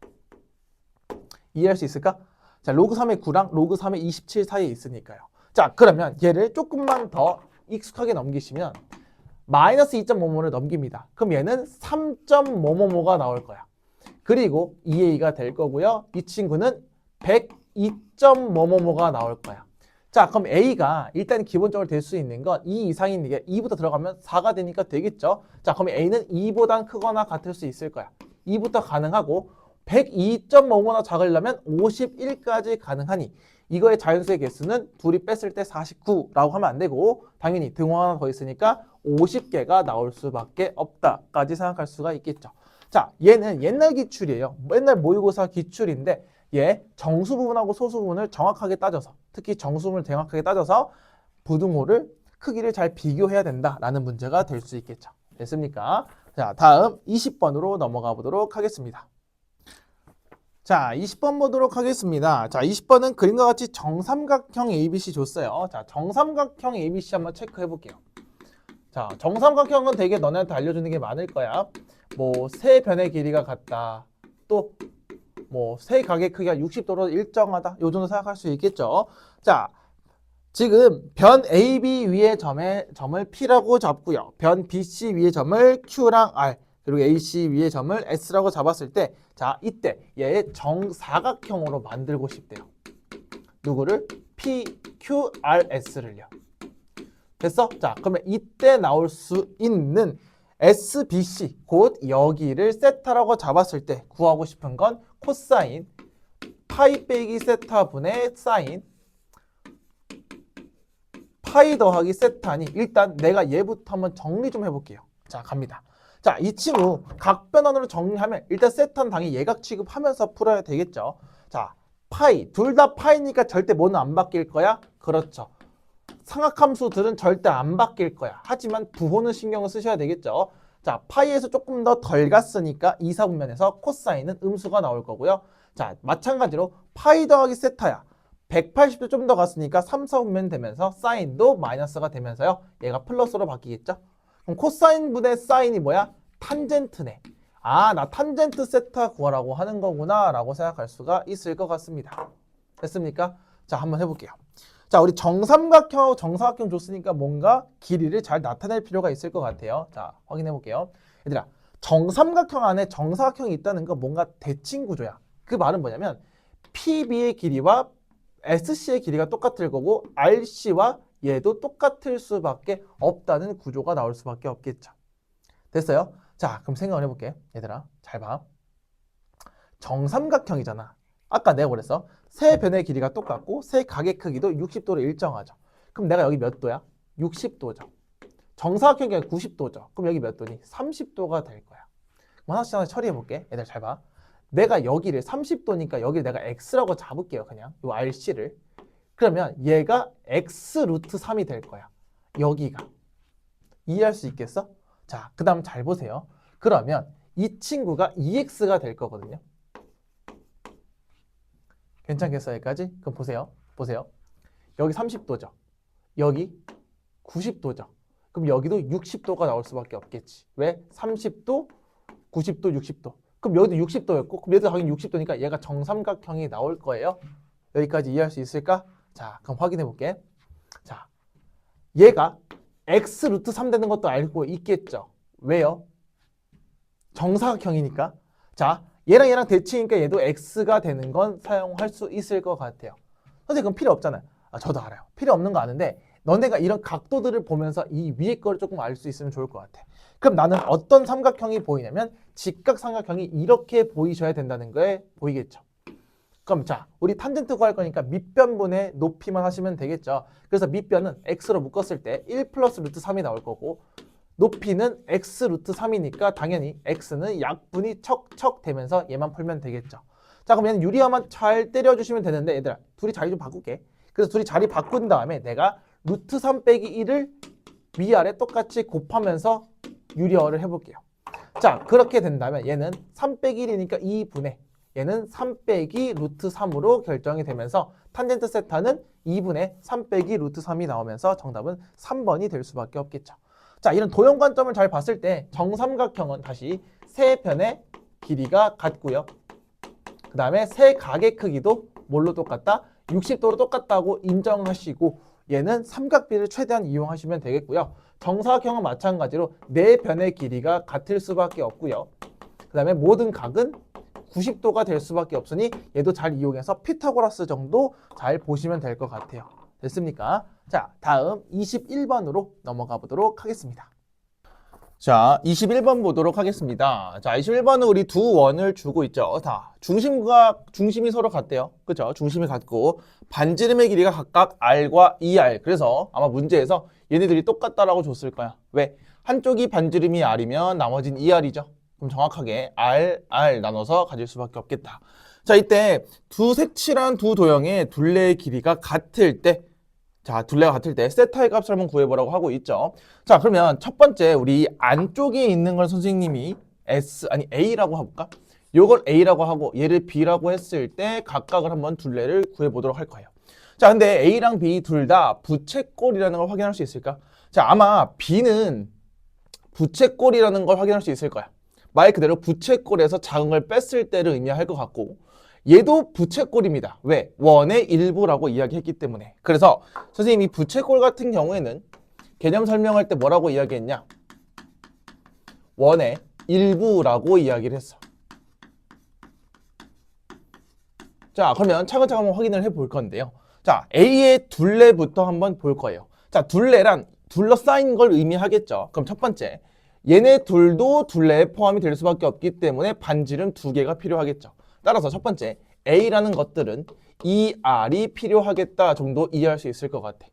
이해할 수 있을까? 자, 로그 3의 9랑 로그 3의 27 사이에 있으니까요. 자, 그러면 얘를 조금만 더 익숙하게 넘기시면 마이너스 2.555를 넘깁니다. 그럼 얘는 3.555가 나올 거야. 그리고 2a가 될 거고요. 이 친구는 102.555가 나올 거야. 자, 그럼 a가 일단 기본적으로 될 수 있는 건 2 이상인 게 2부터 들어가면 4가 되니까 되겠죠. 자, 그럼 a는 2보단 크거나 같을 수 있을 거야. 2부터 가능하고 102.5보다 작으려면 51까지 가능하니 이거의 자연수의 개수는 둘이 뺐을 때 49라고 하면 안 되고 당연히 등호 하나 더 있으니까 50개가 나올 수밖에 없다까지 생각할 수가 있겠죠. 자, 얘는 옛날 기출이에요. 옛날 모의고사 기출인데 얘 정수 부분하고 소수 부분을 정확하게 따져서 특히 정수 부분을 정확하게 따져서 부등호를 크기를 잘 비교해야 된다라는 문제가 될 수 있겠죠. 됐습니까? 자, 다음 20번으로 넘어가 보도록 하겠습니다. 자, 20번 보도록 하겠습니다. 자, 20번은 그림과 같이 정삼각형 ABC 줬어요. 자, 정삼각형 ABC 한번 체크해 볼게요. 자, 정삼각형은 되게 너네한테 알려주는 게 많을 거야. 뭐, 세 변의 길이가 같다. 또, 뭐, 세 각의 크기가 60도로 일정하다. 요 정도 생각할 수 있겠죠. 자, 지금 변 AB 위의 점을 P라고 잡고요. 변 BC 위의 점을 Q랑 R, 그리고 AC 위의 점을 S라고 잡았을 때, 자, 이때 얘의 정사각형으로 만들고 싶대요. 누구를? PQRS를요. 됐어? 자, 그러면 이때 나올 수 있는 SBC, 곧 여기를 세타라고 잡았을 때 구하고 싶은 건 코사인 파이 빼기 세타분의 사인 파이 더하기 세타니 일단 내가 얘부터 한번 정리 좀 해볼게요. 자, 갑니다. 자, 이 친구 각변환으로 정리하면 일단 세타는 당연히 예각 취급하면서 풀어야 되겠죠. 자, 파이, 둘 다 파이니까 절대 뭐는 안 바뀔 거야? 그렇죠. 삼각함수들은 절대 안 바뀔 거야. 하지만 부호는 신경을 쓰셔야 되겠죠. 자, 파이에서 조금 더 덜 갔으니까 2, 4분면에서 코사인은 음수가 나올 거고요. 자, 마찬가지로 파이 더하기 세타야. 180도 좀 더 갔으니까 3, 4분면 되면서 사인도 마이너스가 되면서요. 얘가 플러스로 바뀌겠죠. 그럼 코사인 분의 사인이 뭐야? 탄젠트네. 아, 나 탄젠트 세타 구하라고 하는 거구나 라고 생각할 수가 있을 것 같습니다. 됐습니까? 자, 한번 해볼게요. 자, 우리 정삼각형하고 정사각형 줬으니까 뭔가 길이를 잘 나타낼 필요가 있을 것 같아요. 자, 확인해 볼게요. 얘들아, 정삼각형 안에 정사각형이 있다는 건 뭔가 대칭 구조야. 그 말은 뭐냐면 PB의 길이와 SC의 길이가 똑같을 거고 RC와 얘도 똑같을 수밖에 없다는 구조가 나올 수밖에 없겠죠. 됐어요? 자, 그럼 생각을 해볼게. 얘들아, 잘 봐. 정삼각형이잖아. 아까 내가 그랬어. 세 변의 길이가 똑같고 세 각의 크기도 60도로 일정하죠. 그럼 내가 여기 몇 도야? 60도죠. 정사각형이 90도죠. 그럼 여기 몇 도니? 30도가 될 거야. 그럼 하나씩 하나 처리해 볼게. 얘들 잘 봐. 내가 여기를 30도니까 여기를 내가 x라고 잡을게요. 그냥 요 RC를. 그러면 얘가 x 루트 3이 될 거야. 여기가. 이해할 수 있겠어? 자, 그 다음 잘 보세요. 그러면 이 친구가 2x가 될 거거든요. 괜찮겠어요? 여기까지? 그럼 보세요. 보세요. 여기 30도죠. 여기 90도죠. 그럼 여기도 60도가 나올 수밖에 없겠지. 왜? 30도, 90도, 60도. 그럼 여기도 60도였고, 그럼 얘도 당연히 60도니까 얘가 정삼각형이 나올 거예요. 여기까지 이해할 수 있을까? 자, 그럼 확인해 볼게. 자, 얘가 x 루트 3 되는 것도 알고 있겠죠. 왜요? 정사각형이니까. 자, 얘랑 얘랑 대칭이니까 얘도 x가 되는 건 사용할 수 있을 것 같아요. 선생님 그건 필요 없잖아요. 아, 저도 알아요. 필요 없는 거 아는데 너네가 이런 각도들을 보면서 이 위에 거를 조금 알 수 있으면 좋을 것 같아. 그럼 나는 어떤 삼각형이 보이냐면 직각삼각형이 이렇게 보이셔야 된다는 거에 보이겠죠. 그럼 자, 우리 탄젠트 구할 거니까 밑변분의 높이만 하시면 되겠죠. 그래서 밑변은 x로 묶었을 때 1 플러스 루트 3이 나올 거고 높이는 x 루트 3이니까 당연히 x는 약분이 척척 되면서 얘만 풀면 되겠죠. 자, 그럼 얘는 유리화만 잘 때려주시면 되는데 얘들아 둘이 자리 좀 바꿀게. 그래서 둘이 자리 바꾼 다음에 내가 루트 3 빼기 1을 위아래 똑같이 곱하면서 유리화를 해볼게요. 자, 그렇게 된다면 얘는 3 빼기 1이니까 2분의 얘는 3 빼기 루트 3으로 결정이 되면서 탄젠트 세타는 2분의 3 빼기 루트 3이 나오면서 정답은 3번이 될 수밖에 없겠죠. 자, 이런 도형 관점을 잘 봤을 때 정삼각형은 다시 세 변의 길이가 같고요. 그 다음에 세 각의 크기도 뭘로 똑같다? 60도로 똑같다고 인정하시고 얘는 삼각비를 최대한 이용하시면 되겠고요. 정사각형은 마찬가지로 네 변의 길이가 같을 수밖에 없고요. 그 다음에 모든 각은 90도가 될 수밖에 없으니 얘도 잘 이용해서 피타고라스 정도 잘 보시면 될 것 같아요. 됐습니까? 자, 다음 21번으로 넘어가 보도록 하겠습니다. 자, 21번 보도록 하겠습니다. 자, 21번은 우리 두 원을 주고 있죠. 다 중심이 서로 같대요. 그죠? 중심이 같고 반지름의 길이가 각각 r과 2r. 그래서 아마 문제에서 얘네들이 똑같다라고 줬을 거야. 왜? 한쪽이 반지름이 r이면 나머지는 2r이죠. 그럼 정확하게 r 나눠서 가질 수밖에 없겠다. 자, 이때 두 색칠한 두 도형의 둘레의 길이가 같을 때 자, 둘레가 같을 때 세타의 값을 한번 구해보라고 하고 있죠. 자, 그러면 첫 번째 우리 안쪽에 있는 걸 선생님이 A라고 해볼까? 요걸 A라고 하고 얘를 B라고 했을 때 각각을 한번 둘레를 구해보도록 할 거예요. 자, 근데 A랑 B 둘 다 부채꼴이라는 걸 확인할 수 있을까? 자, 아마 B는 부채꼴이라는 걸 확인할 수 있을 거야. 말 그대로 부채꼴에서 작은 걸 뺐을 때를 의미할 것 같고 얘도 부채꼴입니다. 왜? 원의 일부라고 이야기했기 때문에. 그래서 선생님이 부채꼴 같은 경우에는 개념 설명할 때 뭐라고 이야기했냐? 원의 일부라고 이야기를 했어. 자, 그러면 차근차근 한번 확인을 해볼 건데요. 자, A의 둘레부터 한번 볼 거예요. 자, 둘레란 둘러싸인 걸 의미하겠죠. 그럼 첫 번째, 얘네 둘도 둘레에 포함이 될 수밖에 없기 때문에 반지름 두 개가 필요하겠죠. 따라서 첫 번째 A라는 것들은 이 R이 필요하겠다 정도 이해할 수 있을 것 같아.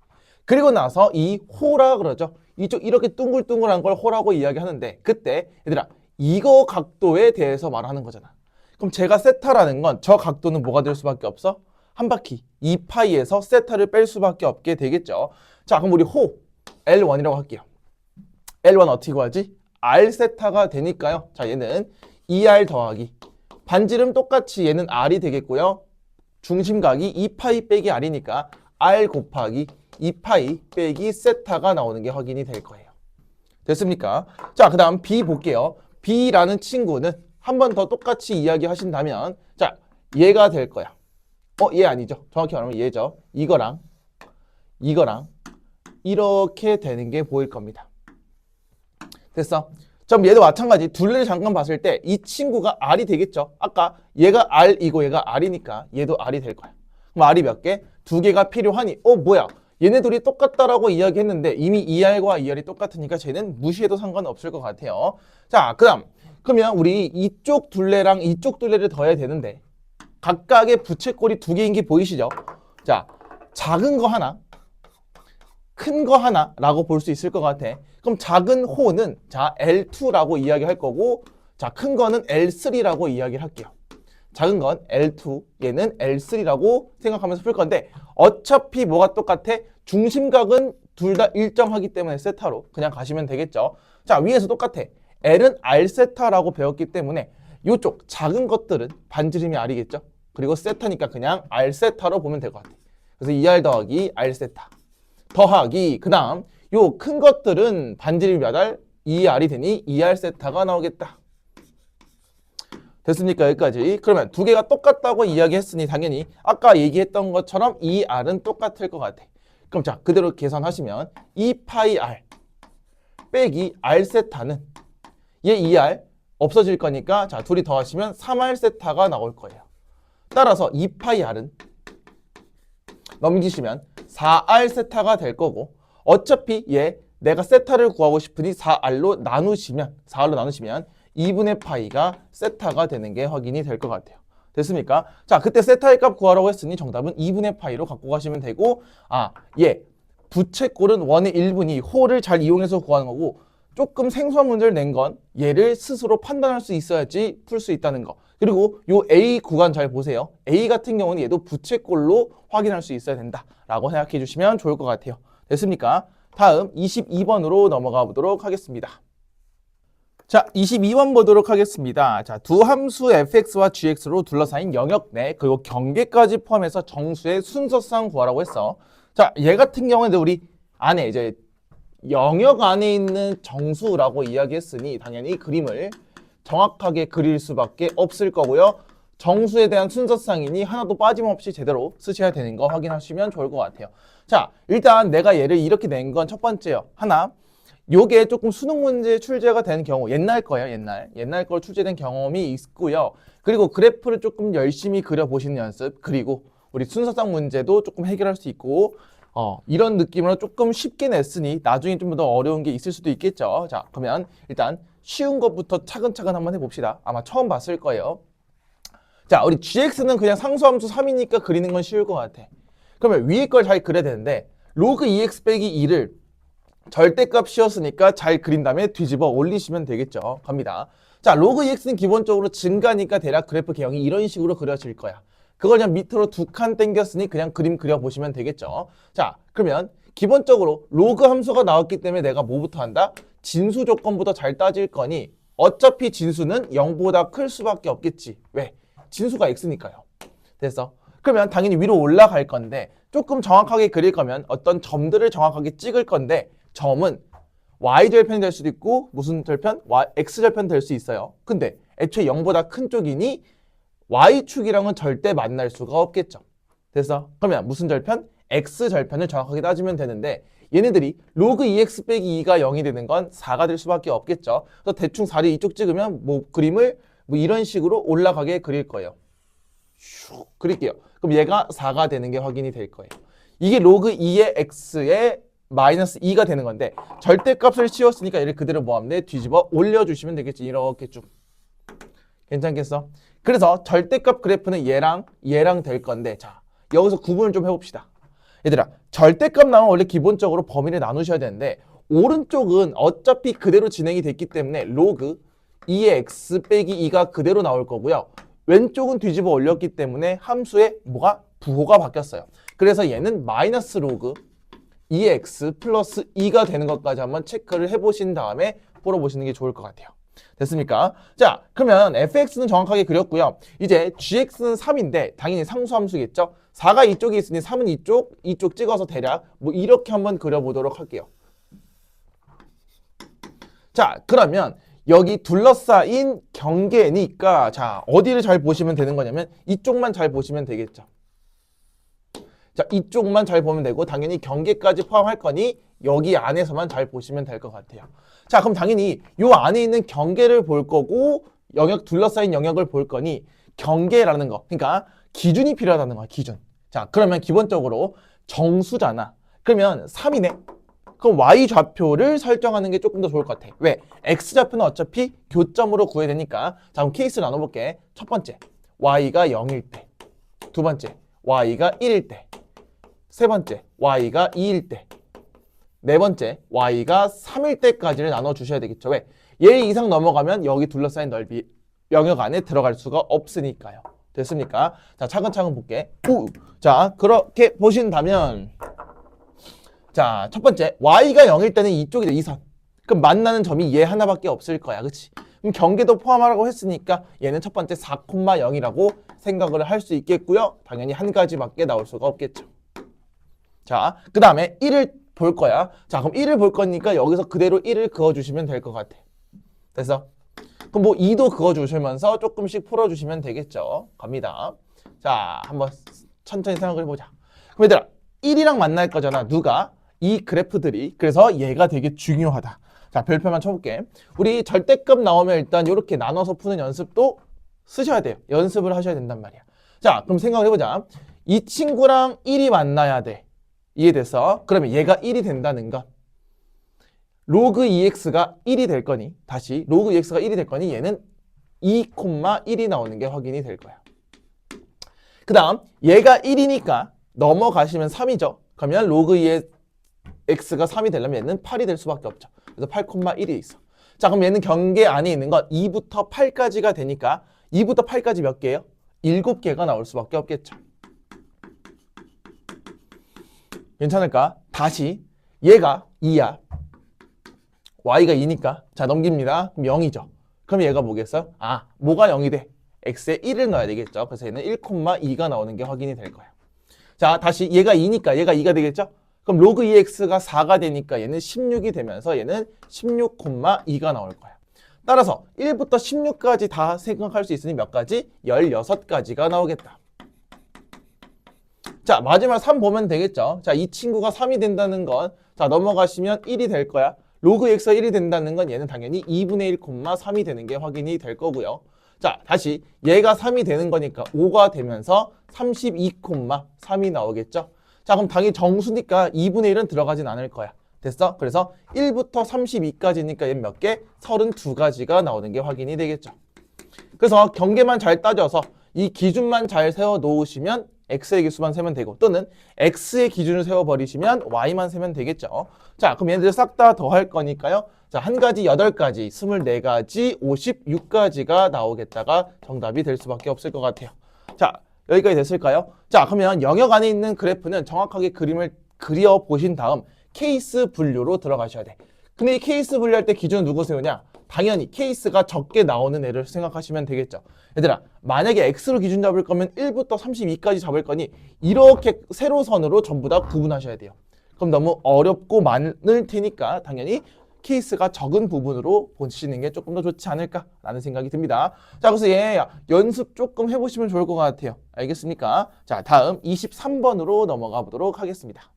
그리고 나서 이 호라 그러죠. 이쪽 이렇게 둥글둥글한 걸 호라고 이야기하는데 그때 얘들아 이거 각도에 대해서 말하는 거잖아. 그럼 제가 세타라는 건 저 각도는 뭐가 될 수밖에 없어? 한 바퀴 2파이에서 세타를 뺄 수밖에 없게 되겠죠. 자, 그럼 우리 호 L1이라고 할게요. L1 어떻게 구하지? R 세타가 되니까요. 자, 얘는 2R 더하기 반지름 똑같이 얘는 R이 되겠고요. 중심각이 2파이 빼기 R이니까 R 곱하기 2파이 빼기 세타가 나오는 게 확인이 될 거예요. 됐습니까? 자, 그 다음 B 볼게요. B라는 친구는 한 번 더 똑같이 이야기하신다면 자, 얘가 될 거야. 얘 아니죠. 정확히 말하면 얘죠. 이거랑 이렇게 되는 게 보일 겁니다. 됐어? 그럼 얘도 마찬가지 둘레를 잠깐 봤을 때 이 친구가 R이 되겠죠. 아까 얘가 R이고 얘가 R이니까 얘도 R이 될 거야. 그럼 R이 몇 개? 두 개가 필요하니 뭐야? 얘네 둘이 똑같다라고 이야기했는데 이미 2R과 2R이 똑같으니까 쟤는 무시해도 상관없을 것 같아요. 자, 그러면 우리 이쪽 둘레랑 이쪽 둘레를 더해야 되는데 각각의 부채꼴이 두 개인 게 보이시죠? 자, 작은 거 하나, 큰 거 하나라고 볼 수 있을 것 같아. 그럼 작은 호는 자 L2라고 이야기할 거고, 자, 큰 거는 L3라고 이야기를 할게요. 작은 건 L2, 얘는 L3라고 생각하면서 풀 건데, 어차피 뭐가 똑같아? 중심각은 둘 다 일정하기 때문에 세타로 그냥 가시면 되겠죠. 자, 위에서 똑같아. L은 R세타라고 배웠기 때문에 이쪽 작은 것들은 반지름이 R이겠죠. 그리고 세타니까 그냥 R세타로 보면 될 것 같아. 그래서 2R 더하기 R세타 더하기, 그 다음 요 큰 것들은 반지름이 몇 R? 2R이 되니 2R세타가 나오겠다. 됐습니까? 여기까지. 그러면 두 개가 똑같다고 이야기했으니 당연히 아까 얘기했던 것처럼 2R은 똑같을 것 같아. 그럼 자, 그대로 계산하시면 2파이 R 빼기 R세타는 얘 2R 없어질 거니까 자, 둘이 더하시면 3R세타가 나올 거예요. 따라서 2파이 R은 넘기시면 4R세타가 될 거고, 어차피 얘 내가 세타를 구하고 싶으니 4R로 나누시면 2분의 파이가 세타가 되는 게 확인이 될 것 같아요. 됐습니까? 자, 그때 세타의 값 구하라고 했으니 정답은 2분의 파이로 갖고 가시면 되고, 얘 부채꼴은 원의 1분이 호를 잘 이용해서 구하는 거고, 조금 생소한 문제를 낸 건 얘를 스스로 판단할 수 있어야지 풀 수 있다는 거. 그리고 요 A 구간 잘 보세요. A 같은 경우는 얘도 부채꼴로 확인할 수 있어야 된다라고 생각해 주시면 좋을 것 같아요. 됐습니까? 다음 22번으로 넘어가 보도록 하겠습니다. 자, 22번 보도록 하겠습니다. 자, 두 함수 fx와 gx로 둘러싸인 영역 내 그리고 경계까지 포함해서 정수의 순서상 구하라고 했어. 자, 얘 같은 경우는 우리 안에 이제 영역 안에 있는 정수라고 이야기했으니 당연히 그림을 정확하게 그릴 수밖에 없을 거고요. 정수에 대한 순서상이니 하나도 빠짐없이 제대로 쓰셔야 되는 거 확인하시면 좋을 것 같아요. 자, 일단 내가 얘를 이렇게 낸 건 첫 번째요. 하나, 요게 조금 수능 문제 출제가 된 경우, 옛날 거예요, 옛날 걸 출제된 경험이 있고요. 그리고 그래프를 조금 열심히 그려보시는 연습, 그리고 우리 순서상 문제도 조금 해결할 수 있고, 이런 느낌으로 조금 쉽게 냈으니 나중에 좀 더 어려운 게 있을 수도 있겠죠. 자, 그러면 일단 쉬운 것부터 차근차근 한번 해봅시다. 아마 처음 봤을 거예요. 자, 우리 gx는 그냥 상수함수 3이니까 그리는 건 쉬울 것 같아. 그러면 위에 걸 잘 그려야 되는데 로그 2x 빼기 2를 절대값 씌웠으니까 잘 그린 다음에 뒤집어 올리시면 되겠죠. 갑니다. 자, 로그 2x는 기본적으로 증가니까 대략 그래프 개형이 이런 식으로 그려질 거야. 그걸 그냥 밑으로 두 칸 당겼으니 그냥 그림 그려보시면 되겠죠. 자, 그러면 기본적으로 로그 함수가 나왔기 때문에 내가 뭐부터 한다? 진수 조건부터 잘 따질 거니 어차피 진수는 0보다 클 수밖에 없겠지. 왜? 진수가 x니까요. 됐어. 그러면 당연히 위로 올라갈 건데 조금 정확하게 그릴 거면 어떤 점들을 정확하게 찍을 건데 점은 y절편이 될 수도 있고 무슨 절편? x절편 될 수 있어요. 근데 애초에 0보다 큰 쪽이니 y축이랑은 절대 만날 수가 없겠죠. 됐어? 그러면 무슨 절편? x절편을 정확하게 따지면 되는데 얘네들이 로그 2x 빼기 2가 0이 되는 건 4가 될 수밖에 없겠죠. 그래서 대충 4를 이쪽 찍으면 뭐 그림을 뭐 이런 식으로 올라가게 그릴 거예요. 슉 그릴게요. 그럼 얘가 4가 되는 게 확인이 될 거예요. 이게 로그 2의 x의 마이너스 2가 되는 건데 절대값을 씌웠으니까 얘를 그대로 뭐하면 돼? 뒤집어 올려주시면 되겠지. 이렇게 쭉. 괜찮겠어? 그래서 절대값 그래프는 얘랑 될 건데 자, 여기서 구분을 좀 해봅시다. 얘들아, 절대값 나오면 원래 기본적으로 범위를 나누셔야 되는데 오른쪽은 어차피 그대로 진행이 됐기 때문에 로그 2의 x 빼기 2가 그대로 나올 거고요. 왼쪽은 뒤집어 올렸기 때문에 함수의 뭐가? 부호가 바뀌었어요. 그래서 얘는 마이너스 로그 2의 x 플러스 2가 되는 것까지 한번 체크를 해보신 다음에 풀어보시는 게 좋을 것 같아요. 됐습니까? 자, 그러면 fx는 정확하게 그렸고요. 이제 gx는 3인데 당연히 상수함수겠죠? 4가 이쪽에 있으니 3은 이쪽 찍어서 대략 뭐 이렇게 한번 그려보도록 할게요. 자, 그러면 여기 둘러싸인 경계니까 자, 어디를 잘 보시면 되는 거냐면 이쪽만 잘 보시면 되겠죠. 자, 이쪽만 잘 보면 되고 당연히 경계까지 포함할 거니 여기 안에서만 잘 보시면 될 것 같아요. 자, 그럼 당연히 요 안에 있는 경계를 볼 거고 둘러싸인 영역을 볼 거니 경계라는 거, 그러니까 기준이 필요하다는 거야, 기준. 자, 그러면 기본적으로 정수잖아. 그러면 3이네. 그럼 y좌표를 설정하는 게 조금 더 좋을 것 같아. 왜? x좌표는 어차피 교점으로 구해야 되니까. 자, 그럼 케이스 나눠볼게. 첫 번째, y가 0일 때. 두 번째, y가 1일 때. 세 번째, y가 2일 때. 네 번째, y가 3일 때까지를 나눠주셔야 되겠죠. 왜? 얘 이상 넘어가면 여기 둘러싸인 넓이 영역 안에 들어갈 수가 없으니까요. 됐습니까? 자, 차근차근 볼게. 자, 그렇게 보신다면 자, 첫 번째, y가 0일 때는 이쪽이죠, 이 선. 그럼 만나는 점이 얘 하나밖에 없을 거야, 그치? 그럼 경계도 포함하라고 했으니까 얘는 첫 번째 4,0이라고 생각을 할 수 있겠고요. 당연히 한 가지밖에 나올 수가 없겠죠. 자, 그 다음에 1을 볼 거야. 자, 그럼 1을 볼 거니까 여기서 그대로 1을 그어주시면 될 것 같아. 됐어? 그럼 뭐 2도 그어주시면서 조금씩 풀어주시면 되겠죠. 갑니다. 자, 한번 천천히 생각을 해보자. 그럼 얘들아, 1이랑 만날 거잖아. 누가? 이 그래프들이. 그래서 얘가 되게 중요하다. 자, 별표만 쳐볼게. 우리 절대값 나오면 일단 이렇게 나눠서 푸는 연습도 쓰셔야 돼요. 연습을 하셔야 된단 말이야. 자, 그럼 생각을 해보자. 이 친구랑 1이 만나야 돼. 이해됐어? 그러면 얘가 1이 된다는 건 로그 2x가 1이 될 거니, 다시 로그 2x가 1이 될 거니 얘는 2,1이 나오는 게 확인이 될 거야. 그 다음 얘가 1이니까 넘어가시면 3이죠. 그러면 로그 2의 x가 3이 되려면 얘는 8이 될 수밖에 없죠. 그래서 8,1이 있어. 자, 그럼 얘는 경계 안에 있는 건 2부터 8까지가 되니까 2부터 8까지 몇 개예요? 7개가 나올 수밖에 없겠죠. 괜찮을까? 다시 얘가 2야. y가 2니까 자, 넘깁니다. 그럼 0이죠. 그럼 얘가 뭐겠어요? 아, 뭐가 0이 돼? x에 1을 넣어야 되겠죠. 그래서 얘는 1,2가 나오는 게 확인이 될 거예요. 자, 다시 얘가 2니까 얘가 2가 되겠죠? 그럼 로그 2x가 4가 되니까 얘는 16이 되면서 얘는 16,2가 나올 거야. 따라서 1부터 16까지 다 생각할 수 있으니 몇 가지? 16가지가 나오겠다. 자, 마지막 3 보면 되겠죠. 자, 이 친구가 3이 된다는 건 자, 넘어가시면 1이 될 거야. 로그 x가 1이 된다는 건 얘는 당연히 2분의 1, 3이 되는 게 확인이 될 거고요. 자, 다시 얘가 3이 되는 거니까 5가 되면서 32,3이 나오겠죠. 자, 그럼 당연히 정수니까 2분의 1은 들어가진 않을 거야. 됐어? 그래서 1부터 32까지니까 얘는 몇 개? 32가지가 나오는 게 확인이 되겠죠. 그래서 경계만 잘 따져서 이 기준만 잘 세워 놓으시면 x의 개수만 세면 되고, 또는 x의 기준을 세워버리시면 y만 세면 되겠죠. 자, 그럼 얘네들 싹 다 더할 거니까요. 자, 한 가지 8가지, 24가지, 56가지가 나오겠다가 정답이 될 수밖에 없을 것 같아요. 자, 여기까지 됐을까요? 자, 그러면 영역 안에 있는 그래프는 정확하게 그림을 그려보신 다음 케이스 분류로 들어가셔야 돼. 근데 이 케이스 분류할 때 기준은 누구 세우냐? 당연히 케이스가 적게 나오는 애를 생각하시면 되겠죠. 얘들아, 만약에 x로 기준 잡을 거면 1부터 32까지 잡을 거니 이렇게 세로선으로 전부 다 구분하셔야 돼요. 그럼 너무 어렵고 많을 테니까 당연히 케이스가 적은 부분으로 보시는 게 조금 더 좋지 않을까라는 생각이 듭니다. 자, 그래서 얘 연습 조금 해보시면 좋을 것 같아요. 알겠습니까? 자, 다음 23번으로 넘어가 보도록 하겠습니다.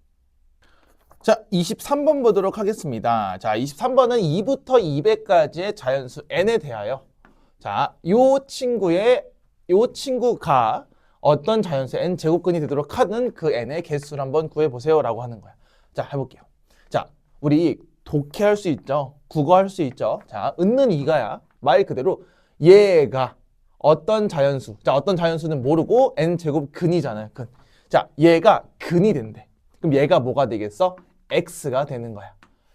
자, 23번 보도록 하겠습니다. 자, 23번은 2부터 200까지의 자연수 n에 대하여 자, 요 친구가 어떤 자연수 n 제곱근이 되도록 하는 그 n의 개수를 한번 구해보세요 라고 하는 거야. 자, 해볼게요. 자, 우리 독해할 수 있죠. 국어할 수 있죠. 자, 은는 이가야. 말 그대로 얘가 어떤 자연수. 자, 어떤 자연수는 모르고 n 제곱 근이잖아요. 근. 자, 얘가 근이 된대. 그럼 얘가 뭐가 되겠어? x가 되는 거야.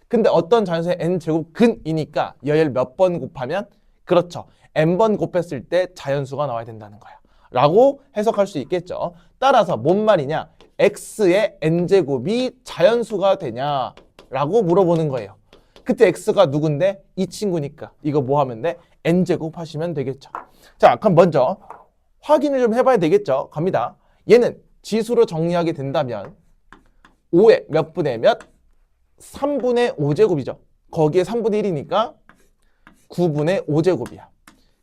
근데 어떤 자연수의 n 제곱 근이니까 얘를 몇 번 곱하면 그렇죠. n번 곱했을 때 자연수가 나와야 된다는 거야. 라고 해석할 수 있겠죠. 따라서 뭔 말이냐? x의 n제곱이 자연수가 되냐? 라고 물어보는 거예요. 그때 x가 누군데? 이 친구니까. 이거 뭐 하면 돼? n제곱 하시면 되겠죠. 자, 그럼 먼저 확인을 좀 해봐야 되겠죠. 갑니다. 얘는 지수로 정리하게 된다면 5의 몇 분의 몇? 3분의 5제곱이죠. 거기에 3분의 1이니까 9분의 5제곱이야.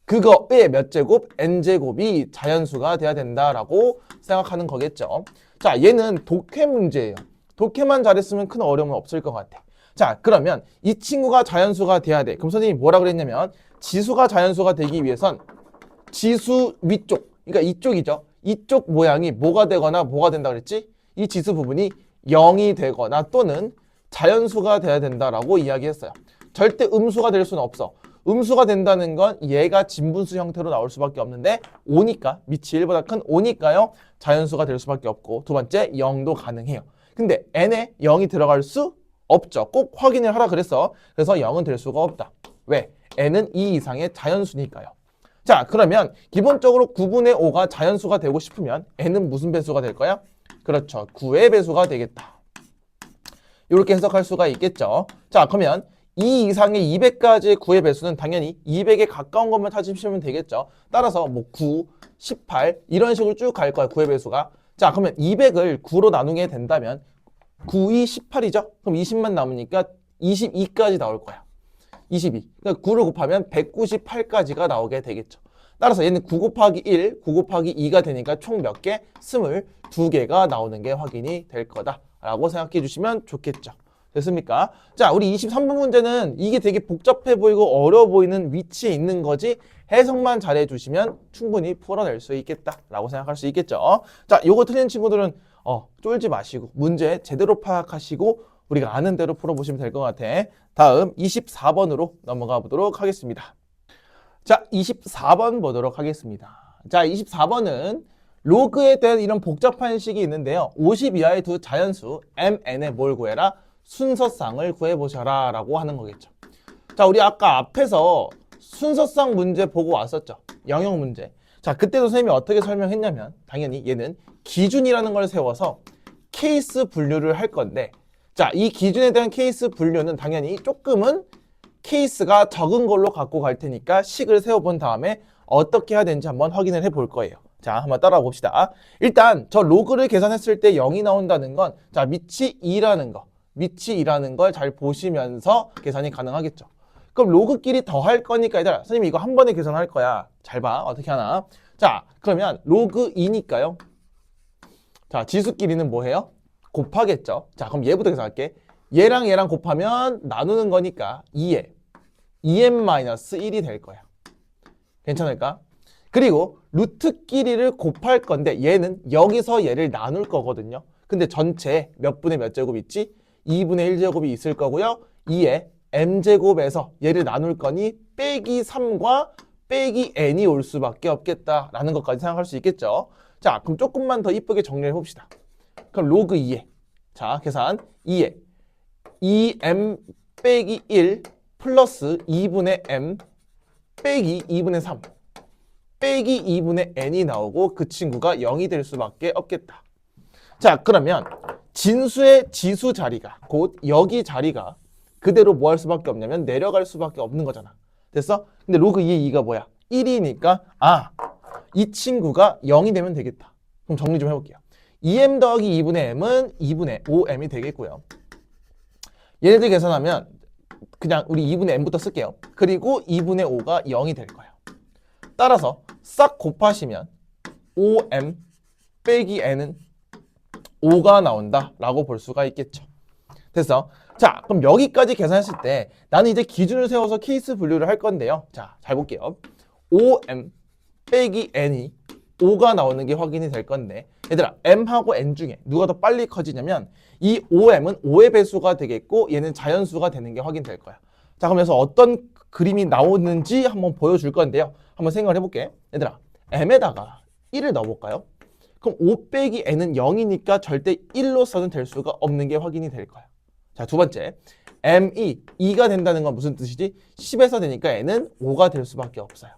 그거의 몇 제곱? n제곱이 자연수가 돼야 된다라고 생각하는 거겠죠. 자, 얘는 독해 문제예요. 독해만 잘했으면 큰 어려움은 없을 것 같아. 자, 그러면 이 친구가 자연수가 돼야 돼. 그럼 선생님이 뭐라 그랬냐면 지수가 자연수가 되기 위해선 지수 위쪽, 그러니까 이쪽이죠. 이쪽 모양이 뭐가 되거나 뭐가 된다 그랬지? 이 지수 부분이 0이 되거나 또는 자연수가 돼야 된다라고 이야기했어요. 절대 음수가 될 수는 없어. 음수가 된다는 건 얘가 진분수 형태로 나올 수밖에 없는데 5니까 밑이 1보다 큰 5니까요. 자연수가 될 수밖에 없고 두 번째 0도 가능해요. 근데 n에 0이 들어갈 수 없죠. 꼭 확인을 하라 그랬어. 그래서 0은 될 수가 없다. 왜? n은 2 이상의 자연수니까요. 자, 그러면 기본적으로 9분의 5가 자연수가 되고 싶으면 n은 무슨 배수가 될 거야? 그렇죠. 9의 배수가 되겠다. 이렇게 해석할 수가 있겠죠. 자, 그러면 2 이상의 200까지의 9의 배수는 당연히 200에 가까운 것만 찾으시면 되겠죠. 따라서 뭐 9, 18 이런 식으로 쭉 갈 거야. 9의 배수가. 자, 그러면 200을 9로 나누게 된다면 9, 2, 18이죠. 그럼 20만 남으니까 22까지 나올 거야. 22. 그러니까 9를 곱하면 198까지가 나오게 되겠죠. 따라서 얘는 9 곱하기 1, 9 곱하기 2가 되니까 총 몇 개? 22개가 나오는 게 확인이 될 거다라고 생각해 주시면 좋겠죠. 됐습니까? 자, 우리 23번 문제는 이게 되게 복잡해 보이고 어려워 보이는 위치에 있는 거지 해석만 잘해 주시면 충분히 풀어낼 수 있겠다라고 생각할 수 있겠죠. 자, 요거 틀린 친구들은 쫄지 마시고 문제 제대로 파악하시고 우리가 아는 대로 풀어보시면 될 것 같아. 다음 24번으로 넘어가 보도록 하겠습니다. 자, 24번 보도록 하겠습니다. 자, 24번은 로그에 대한 이런 복잡한 식이 있는데요. 50 이하의 두 자연수 mn의 뭘 구해라? 순서쌍을 구해보셔라 라고 하는 거겠죠. 자, 우리 아까 앞에서 순서쌍 문제 보고 왔었죠. 영역 문제. 자, 그때도 선생님이 어떻게 설명했냐면 당연히 얘는 기준이라는 걸 세워서 케이스 분류를 할 건데 자, 이 기준에 대한 케이스 분류는 당연히 조금은 케이스가 적은 걸로 갖고 갈 테니까 식을 세워본 다음에 어떻게 해야 되는지 한번 확인을 해볼 거예요. 자, 한번 따라와 봅시다. 일단 저 로그를 계산했을 때 0이 나온다는 건 자, 밑이 2라는 거. 밑이 2라는 걸 잘 보시면서 계산이 가능하겠죠. 그럼 로그끼리 더할 거니까 얘들아 선생님이 이거 한 번에 계산할 거야. 잘 봐. 어떻게 하나. 자, 그러면 로그 2니까요. 자, 지수끼리는 뭐 해요? 곱하겠죠. 자, 그럼 얘부터 계산할게. 얘랑 얘랑 곱하면 나누는 거니까 2에 2n-1이 될 거야. 괜찮을까? 그리고 루트끼리를 곱할 건데 얘는 여기서 얘를 나눌 거거든요. 근데 전체 몇 분의 몇 제곱 있지? 2분의 1제곱이 있을 거고요. 2에 m제곱에서 얘를 나눌 거니 빼기 3과 빼기 n이 올 수밖에 없겠다라는 것까지 생각할 수 있겠죠. 자, 그럼 조금만 더 이쁘게 정리해 봅시다. 그럼 로그 2에 자, 계산 2에 2m 빼기 1 플러스 2분의 m 빼기 2분의 3 빼기 2분의 n이 나오고 그 친구가 0이 될 수밖에 없겠다. 자, 그러면 진수의 지수 자리가 곧 여기 자리가 그대로 뭐 할 수밖에 없냐면 내려갈 수밖에 없는 거잖아. 됐어? 근데 로그 2의 2가 뭐야? 1이니까 이 친구가 0이 되면 되겠다. 그럼 정리 좀 해볼게요. 2m 더하기 2분의 m은 2분의 5m이 되겠고요. 얘네들 계산하면 그냥 우리 2분의 m부터 쓸게요. 그리고 2분의 5가 0이 될 거예요. 따라서 싹 곱하시면 5m 빼기 n은 5가 나온다라고 볼 수가 있겠죠. 됐어? 자, 그럼 여기까지 계산했을 때 나는 이제 기준을 세워서 케이스 분류를 할 건데요. 자, 잘 볼게요. 5m 빼기 n이 5가 나오는 게 확인이 될 건데 얘들아 m하고 n 중에 누가 더 빨리 커지냐면 이 5m은 5의 배수가 되겠고 얘는 자연수가 되는 게 확인될 거야. 자, 그러면서 어떤 그림이 나오는지 한번 보여줄 건데요. 한번 생각을 해볼게. 얘들아 m에다가 1을 넣어볼까요? 그럼 5 빼기 n은 0이니까 절대 1로서는 될 수가 없는 게 확인이 될 거야. 자, 두 번째 m이 2가 된다는 건 무슨 뜻이지? 10에서 되니까 n은 5가 될 수밖에 없어요.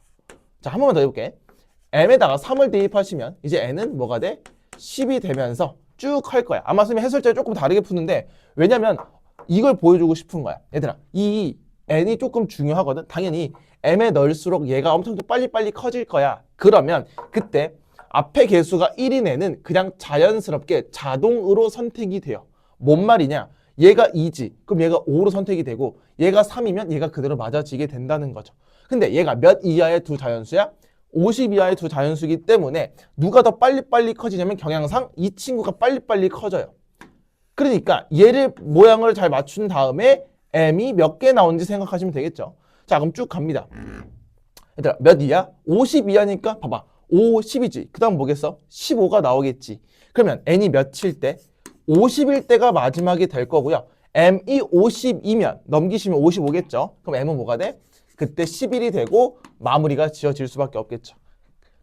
자, 한 번만 더 해볼게. m에다가 3을 대입하시면 이제 n은 뭐가 돼? 10이 되면서 쭉 할 거야. 아마 선생님이 해설자를 조금 다르게 푸는데 왜냐면 이걸 보여주고 싶은 거야. 얘들아 이 n이 조금 중요하거든. 당연히 m에 넣을수록 얘가 엄청 더 빨리빨리 커질 거야. 그러면 그때 앞에 개수가 1인 애는 그냥 자연스럽게 자동으로 선택이 돼요. 뭔 말이냐? 얘가 2지. 그럼 얘가 5로 선택이 되고 얘가 3이면 얘가 그대로 맞아지게 된다는 거죠. 근데 얘가 몇 이하의 두 자연수야? 50 이하의 두 자연수이기 때문에 누가 더 빨리빨리 커지냐면 경향상 이 친구가 빨리빨리 커져요. 그러니까 얘를 모양을 잘 맞춘 다음에 m이 몇 개 나오는지 생각하시면 되겠죠. 자, 그럼 쭉 갑니다. 얘들아 몇 이하? 50 이하니까 봐봐. 5, 10이지. 그 다음 뭐겠어? 15가 나오겠지. 그러면 n이 몇일 때? 50일 때가 마지막이 될 거고요. m이 50이면 넘기시면 55겠죠. 그럼 m은 뭐가 돼? 그때 11이 되고 마무리가 지어질 수밖에 없겠죠.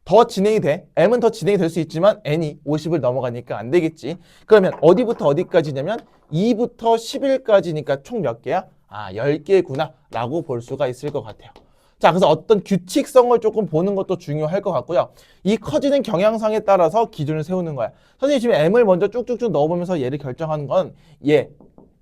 더 진행이 돼. m은 더 진행이 될 수 있지만 n이 50을 넘어가니까 안 되겠지. 그러면 어디부터 어디까지냐면 2부터 11까지니까 총 몇 개야? 10개구나 라고 볼 수가 있을 것 같아요. 자, 그래서 어떤 규칙성을 조금 보는 것도 중요할 것 같고요. 이 커지는 경향상에 따라서 기준을 세우는 거야. 선생님 지금 m을 먼저 쭉쭉쭉 넣어보면서 얘를 결정하는 건 얘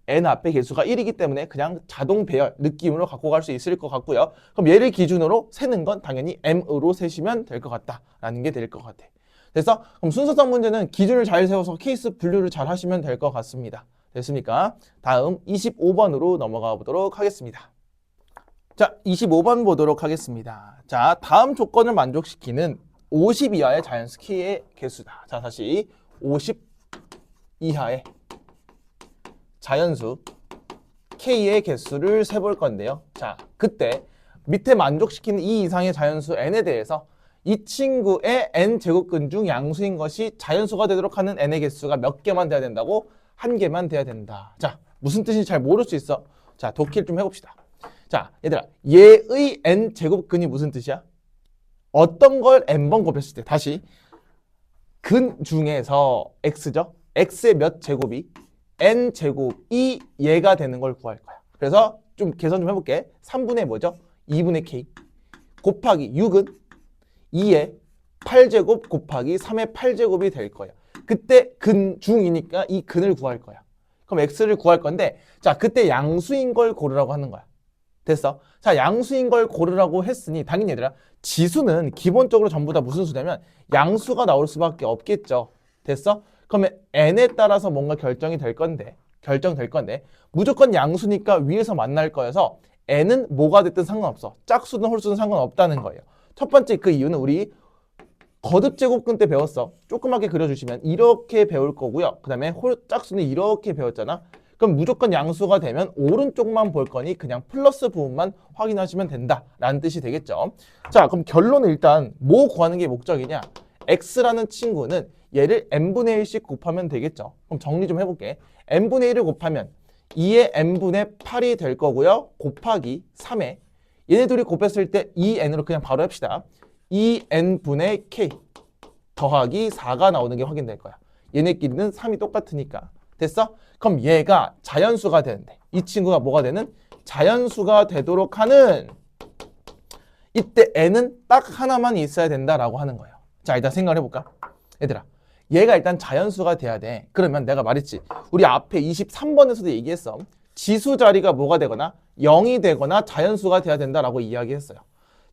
n 앞에 개수가 1이기 때문에 그냥 자동 배열 느낌으로 갖고 갈 수 있을 것 같고요. 그럼 얘를 기준으로 세는 건 당연히 m으로 세시면 될 것 같다라는 게 될 것 같아. 그래서 그럼 순서상 문제는 기준을 잘 세워서 케이스 분류를 잘 하시면 될 것 같습니다. 됐습니까? 다음 25번으로 넘어가 보도록 하겠습니다. 자, 25번 보도록 하겠습니다. 자, 다음 조건을 만족시키는 50 이하의 자연수 K의 개수다. 자, 다시 50 이하의 자연수 K의 개수를 세볼 건데요. 자, 그때 밑에 만족시키는 이 이상의 자연수 N에 대해서 이 친구의 N제곱근 중 양수인 것이 자연수가 되도록 하는 N의 개수가 몇 개만 돼야 된다고? 한 개만 돼야 된다. 자, 무슨 뜻인지 잘 모를 수 있어. 자, 독해를 좀 해봅시다. 자, 얘들아, 얘의 N제곱근이 무슨 뜻이야? 어떤 걸 N번 곱했을 때, 다시 근 중에서 X죠? X의 몇 제곱이 N제곱이 얘가 되는 걸 구할 거야. 그래서 좀 계산 좀 해볼게. 3분의 뭐죠? 2분의 K 곱하기 6은 2의 8제곱 곱하기 3의 8제곱이 될 거예요. 그때 근 중이니까 이 근을 구할 거야. 그럼 X를 구할 건데, 자, 그때 양수인 걸 고르라고 하는 거야. 됐어? 자, 양수인 걸 고르라고 했으니 당연히 얘들아, 지수는 기본적으로 전부 다 무슨 수냐면 양수가 나올 수밖에 없겠죠. 됐어? 그러면 n에 따라서 뭔가 결정될 건데 무조건 양수니까 위에서 만날 거여서 n은 뭐가 됐든 상관없어. 짝수든 홀수든 상관없다는 거예요. 첫 번째 그 이유는 우리 거듭제곱근 때 배웠어. 조그맣게 그려주시면 이렇게 배울 거고요. 그 다음에 짝수는 이렇게 배웠잖아. 그럼 무조건 양수가 되면 오른쪽만 볼 거니 그냥 플러스 부분만 확인하시면 된다라는 뜻이 되겠죠. 자, 그럼 결론은 일단 뭐 구하는 게 목적이냐? x라는 친구는 얘를 n분의 1씩 곱하면 되겠죠. 그럼 정리 좀 해볼게. n분의 1을 곱하면 2의 n분의 8이 될 거고요. 곱하기 3에 얘네 둘이 곱했을 때 2n으로 그냥 바로 합시다. 2n분의 k 더하기 4가 나오는 게 확인될 거야. 얘네끼리는 3이 똑같으니까. 됐어? 그럼 얘가 자연수가 되는데 이 친구가 뭐가 되는? 자연수가 되도록 하는 이때 n은 딱 하나만 있어야 된다라고 하는 거예요. 자, 일단 생각을 해볼까? 얘들아, 얘가 일단 자연수가 돼야 돼. 그러면 내가 말했지. 우리 앞에 23번에서도 얘기했어. 지수 자리가 뭐가 되거나 0이 되거나 자연수가 돼야 된다라고 이야기했어요.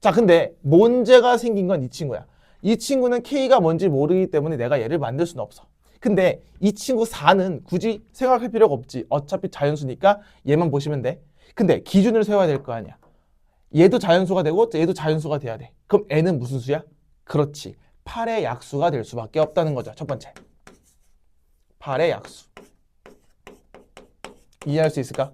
자, 근데 문제가 생긴 건 이 친구야. 이 친구는 K가 뭔지 모르기 때문에 내가 얘를 만들 수는 없어. 근데 이 친구 4는 굳이 생각할 필요가 없지. 어차피 자연수니까 얘만 보시면 돼. 근데 기준을 세워야 될 거 아니야. 얘도 자연수가 되고 얘도 자연수가 돼야 돼. 그럼 n은 무슨 수야? 그렇지. 8의 약수가 될 수밖에 없다는 거죠. 첫 번째. 8의 약수. 이해할 수 있을까?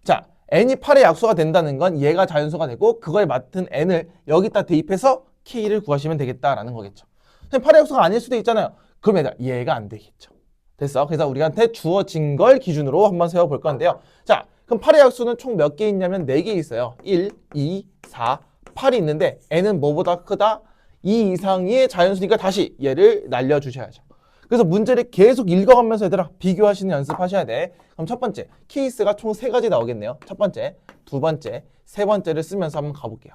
자, n이 8의 약수가 된다는 건 얘가 자연수가 되고 그거에 맞는 n을 여기다 대입해서 k를 구하시면 되겠다라는 거겠죠. 8의 약수가 아닐 수도 있잖아요. 그럼 얘가 안 되겠죠. 됐어? 그래서 우리한테 주어진 걸 기준으로 한번 세워볼 건데요. 자, 그럼 8의 약수는 총 몇 개 있냐면 4개 있어요. 1, 2, 4, 8이 있는데 n은 뭐보다 크다? 2 이상의 자연수니까 다시 얘를 날려주셔야죠. 그래서 문제를 계속 읽어가면서 얘들아 비교하시는 연습하셔야 돼. 그럼 첫 번째, 케이스가 총 3가지 나오겠네요. 첫 번째, 두 번째, 세 번째를 쓰면서 한번 가볼게요.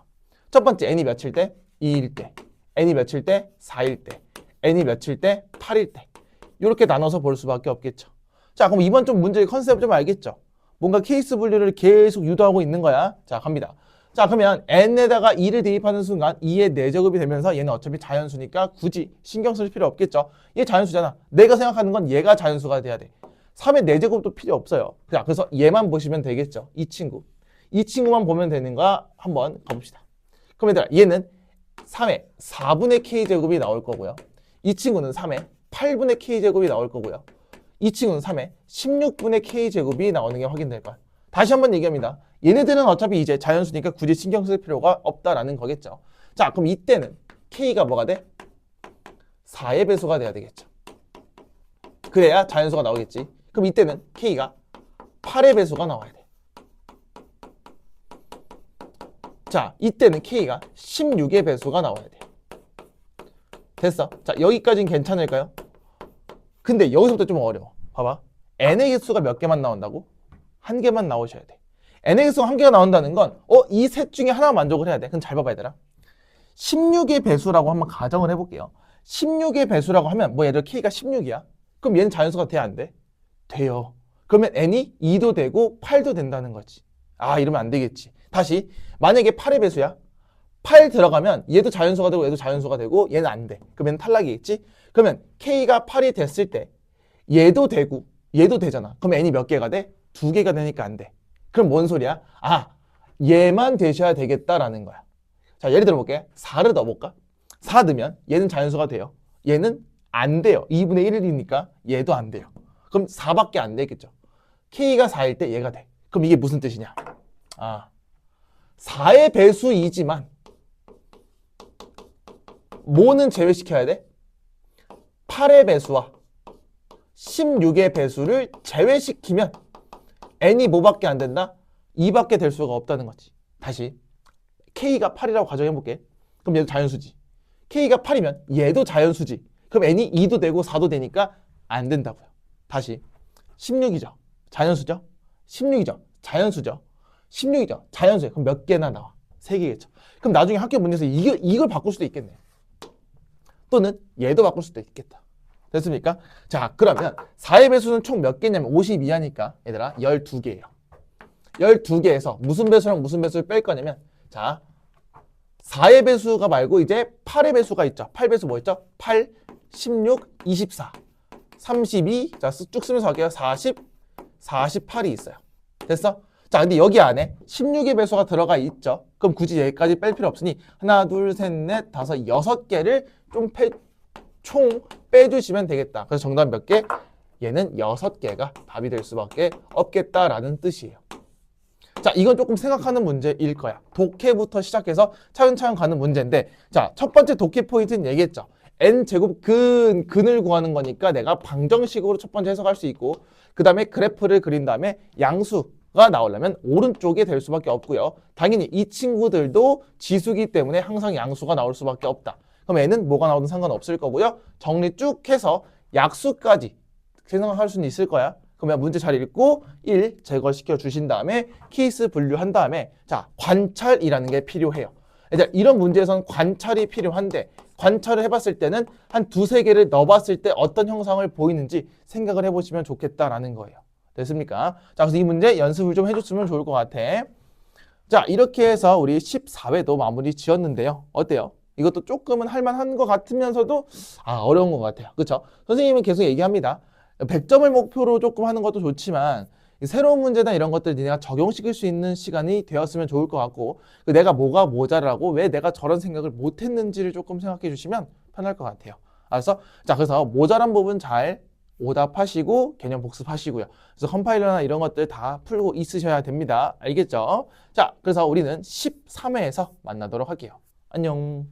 첫 번째, n이 몇일 때? 2일 때. n이 몇일 때? 4일 때. n이 몇일 때? 8일 때. 이렇게 나눠서 볼 수밖에 없겠죠. 자, 그럼 이번 좀 문제의 컨셉 좀 알겠죠? 뭔가 케이스 분류를 계속 유도하고 있는 거야. 자, 갑니다. 자, 그러면 n에다가 2를 대입하는 순간 2의 4제곱이 되면서 얘는 어차피 자연수니까 굳이 신경 쓸 필요 없겠죠. 얘 자연수잖아. 내가 생각하는 건 얘가 자연수가 돼야 돼. 3의 4제곱도 필요 없어요. 자, 그래서 얘만 보시면 되겠죠. 이 친구. 이 친구만 보면 되는가 한번 가봅시다. 그럼 얘들아, 얘는 3의 4분의 k제곱이 나올 거고요. 이 친구는 3의 8분의 k제곱이 나올 거고요. 이 친구는 3의 16분의 k제곱이 나오는 게 확인될 거야. 다시 한번 얘기합니다. 얘네들은 어차피 이제 자연수니까 굳이 신경 쓸 필요가 없다라는 거겠죠. 자, 그럼 이때는 k가 뭐가 돼? 4의 배수가 돼야 되겠죠. 그래야 자연수가 나오겠지. 그럼 이때는 k가 8의 배수가 나와야 돼. 자, 이때는 K가 16의 배수가 나와야 돼. 됐어. 자, 여기까지는 괜찮을까요? 근데 여기서부터 좀 어려워. 봐봐. n의 개수가 몇 개만 나온다고? 한 개만 나오셔야 돼. n의 개수가 한 개가 나온다는 건 이 셋 중에 하나 만족을 해야 돼. 그럼 잘 봐봐 얘들아. 16의 배수라고 한번 가정을 해볼게요. 16의 배수라고 하면 뭐 예를 들어 K가 16이야. 그럼 얘는 자연수가 돼야 안 돼? 돼요. 그러면 n이 2도 되고 8도 된다는 거지. 아, 이러면 안 되겠지. 다시 만약에 8의 배수야. 8 들어가면 얘도 자연수가 되고 얘도 자연수가 되고 얘는 안 돼. 그러면 얘는 탈락이겠지? 그러면 K가 8이 됐을 때 얘도 되고 얘도 되잖아. 그럼 n이 몇 개가 돼? 2개가 되니까 안 돼. 그럼 뭔 소리야? 아, 얘만 되셔야 되겠다라는 거야. 자, 예를 들어 볼게. 4를 넣어볼까? 4 넣으면 얘는 자연수가 돼요. 얘는 안 돼요. 2분의 1이니까 얘도 안 돼요. 그럼 4밖에 안 되겠죠. K가 4일 때 얘가 돼. 그럼 이게 무슨 뜻이냐? 아, 4의 배수이지만 뭐는 제외시켜야 돼? 8의 배수와 16의 배수를 제외시키면 n이 뭐밖에 안 된다? 2밖에 될 수가 없다는 거지. 다시 K가 8이라고 가정해볼게. 그럼 얘도 자연수지. K가 8이면 얘도 자연수지. 그럼 n이 2도 되고 4도 되니까 안 된다고요. 다시 16이죠. 자연수죠. 16이죠. 자연수죠. 16이죠. 자연수예요. 그럼 몇 개나 나와? 3개겠죠. 그럼 나중에 학교 문제에서 이걸 바꿀 수도 있겠네. 또는 얘도 바꿀 수도 있겠다. 됐습니까? 자, 그러면 4의 배수는 총 몇 개냐면 52하니까 얘들아 12개예요. 12개에서 무슨 배수랑 무슨 배수를 뺄 거냐면 자, 4의 배수가 말고 이제 8의 배수가 있죠. 8배수 뭐 있죠? 8, 16, 24, 32, 자, 쭉 쓰면서 할게요. 40, 48이 있어요. 됐어? 자, 근데 여기 안에 16의 배수가 들어가 있죠. 그럼 굳이 여기까지 뺄 필요 없으니 하나, 둘, 셋, 넷, 다섯, 6개를 총 빼주시면 되겠다. 그래서 정답 몇 개? 얘는 6개가 답이 될 수밖에 없겠다라는 뜻이에요. 자, 이건 조금 생각하는 문제일 거야. 독해부터 시작해서 차근차근 가는 문제인데, 자, 첫 번째 독해 포인트는 얘기했죠. n제곱 근을 구하는 거니까 내가 방정식으로 첫 번째 해석할 수 있고, 그 다음에 그래프를 그린 다음에 양수가 나오려면 오른쪽에 될 수밖에 없고요. 당연히 이 친구들도 지수기 때문에 항상 양수가 나올 수밖에 없다. 그럼 n은 뭐가 나오든 상관없을 거고요. 정리 쭉 해서 약수까지 생각할 수는 있을 거야. 그러면 문제 잘 읽고 1 제거시켜 주신 다음에 케이스 분류한 다음에 자, 관찰이라는 게 필요해요. 이제 이런 문제에서는 관찰이 필요한데 관찰을 해봤을 때는 한 2-3개를 넣어봤을 때 어떤 형상을 보이는지 생각을 해보시면 좋겠다라는 거예요. 됐습니까? 자, 그래서 이 문제 연습을 좀 해줬으면 좋을 것 같아. 자, 이렇게 해서 우리 14회도 마무리 지었는데요. 어때요? 이것도 조금은 할만한 것 같으면서도 어려운 것 같아요. 그렇죠? 선생님은 계속 얘기합니다. 100점을 목표로 조금 하는 것도 좋지만 새로운 문제나 이런 것들 니네가 적용시킬 수 있는 시간이 되었으면 좋을 것 같고 내가 뭐가 모자라고 왜 내가 저런 생각을 못했는지를 조금 생각해 주시면 편할 것 같아요. 알았어? 자, 그래서 모자란 부분 잘 오답하시고 개념 복습하시고요. 그래서 컴파일러나 이런 것들 다 풀고 있으셔야 됩니다. 알겠죠? 자, 그래서 우리는 13회에서 만나도록 할게요. 안녕.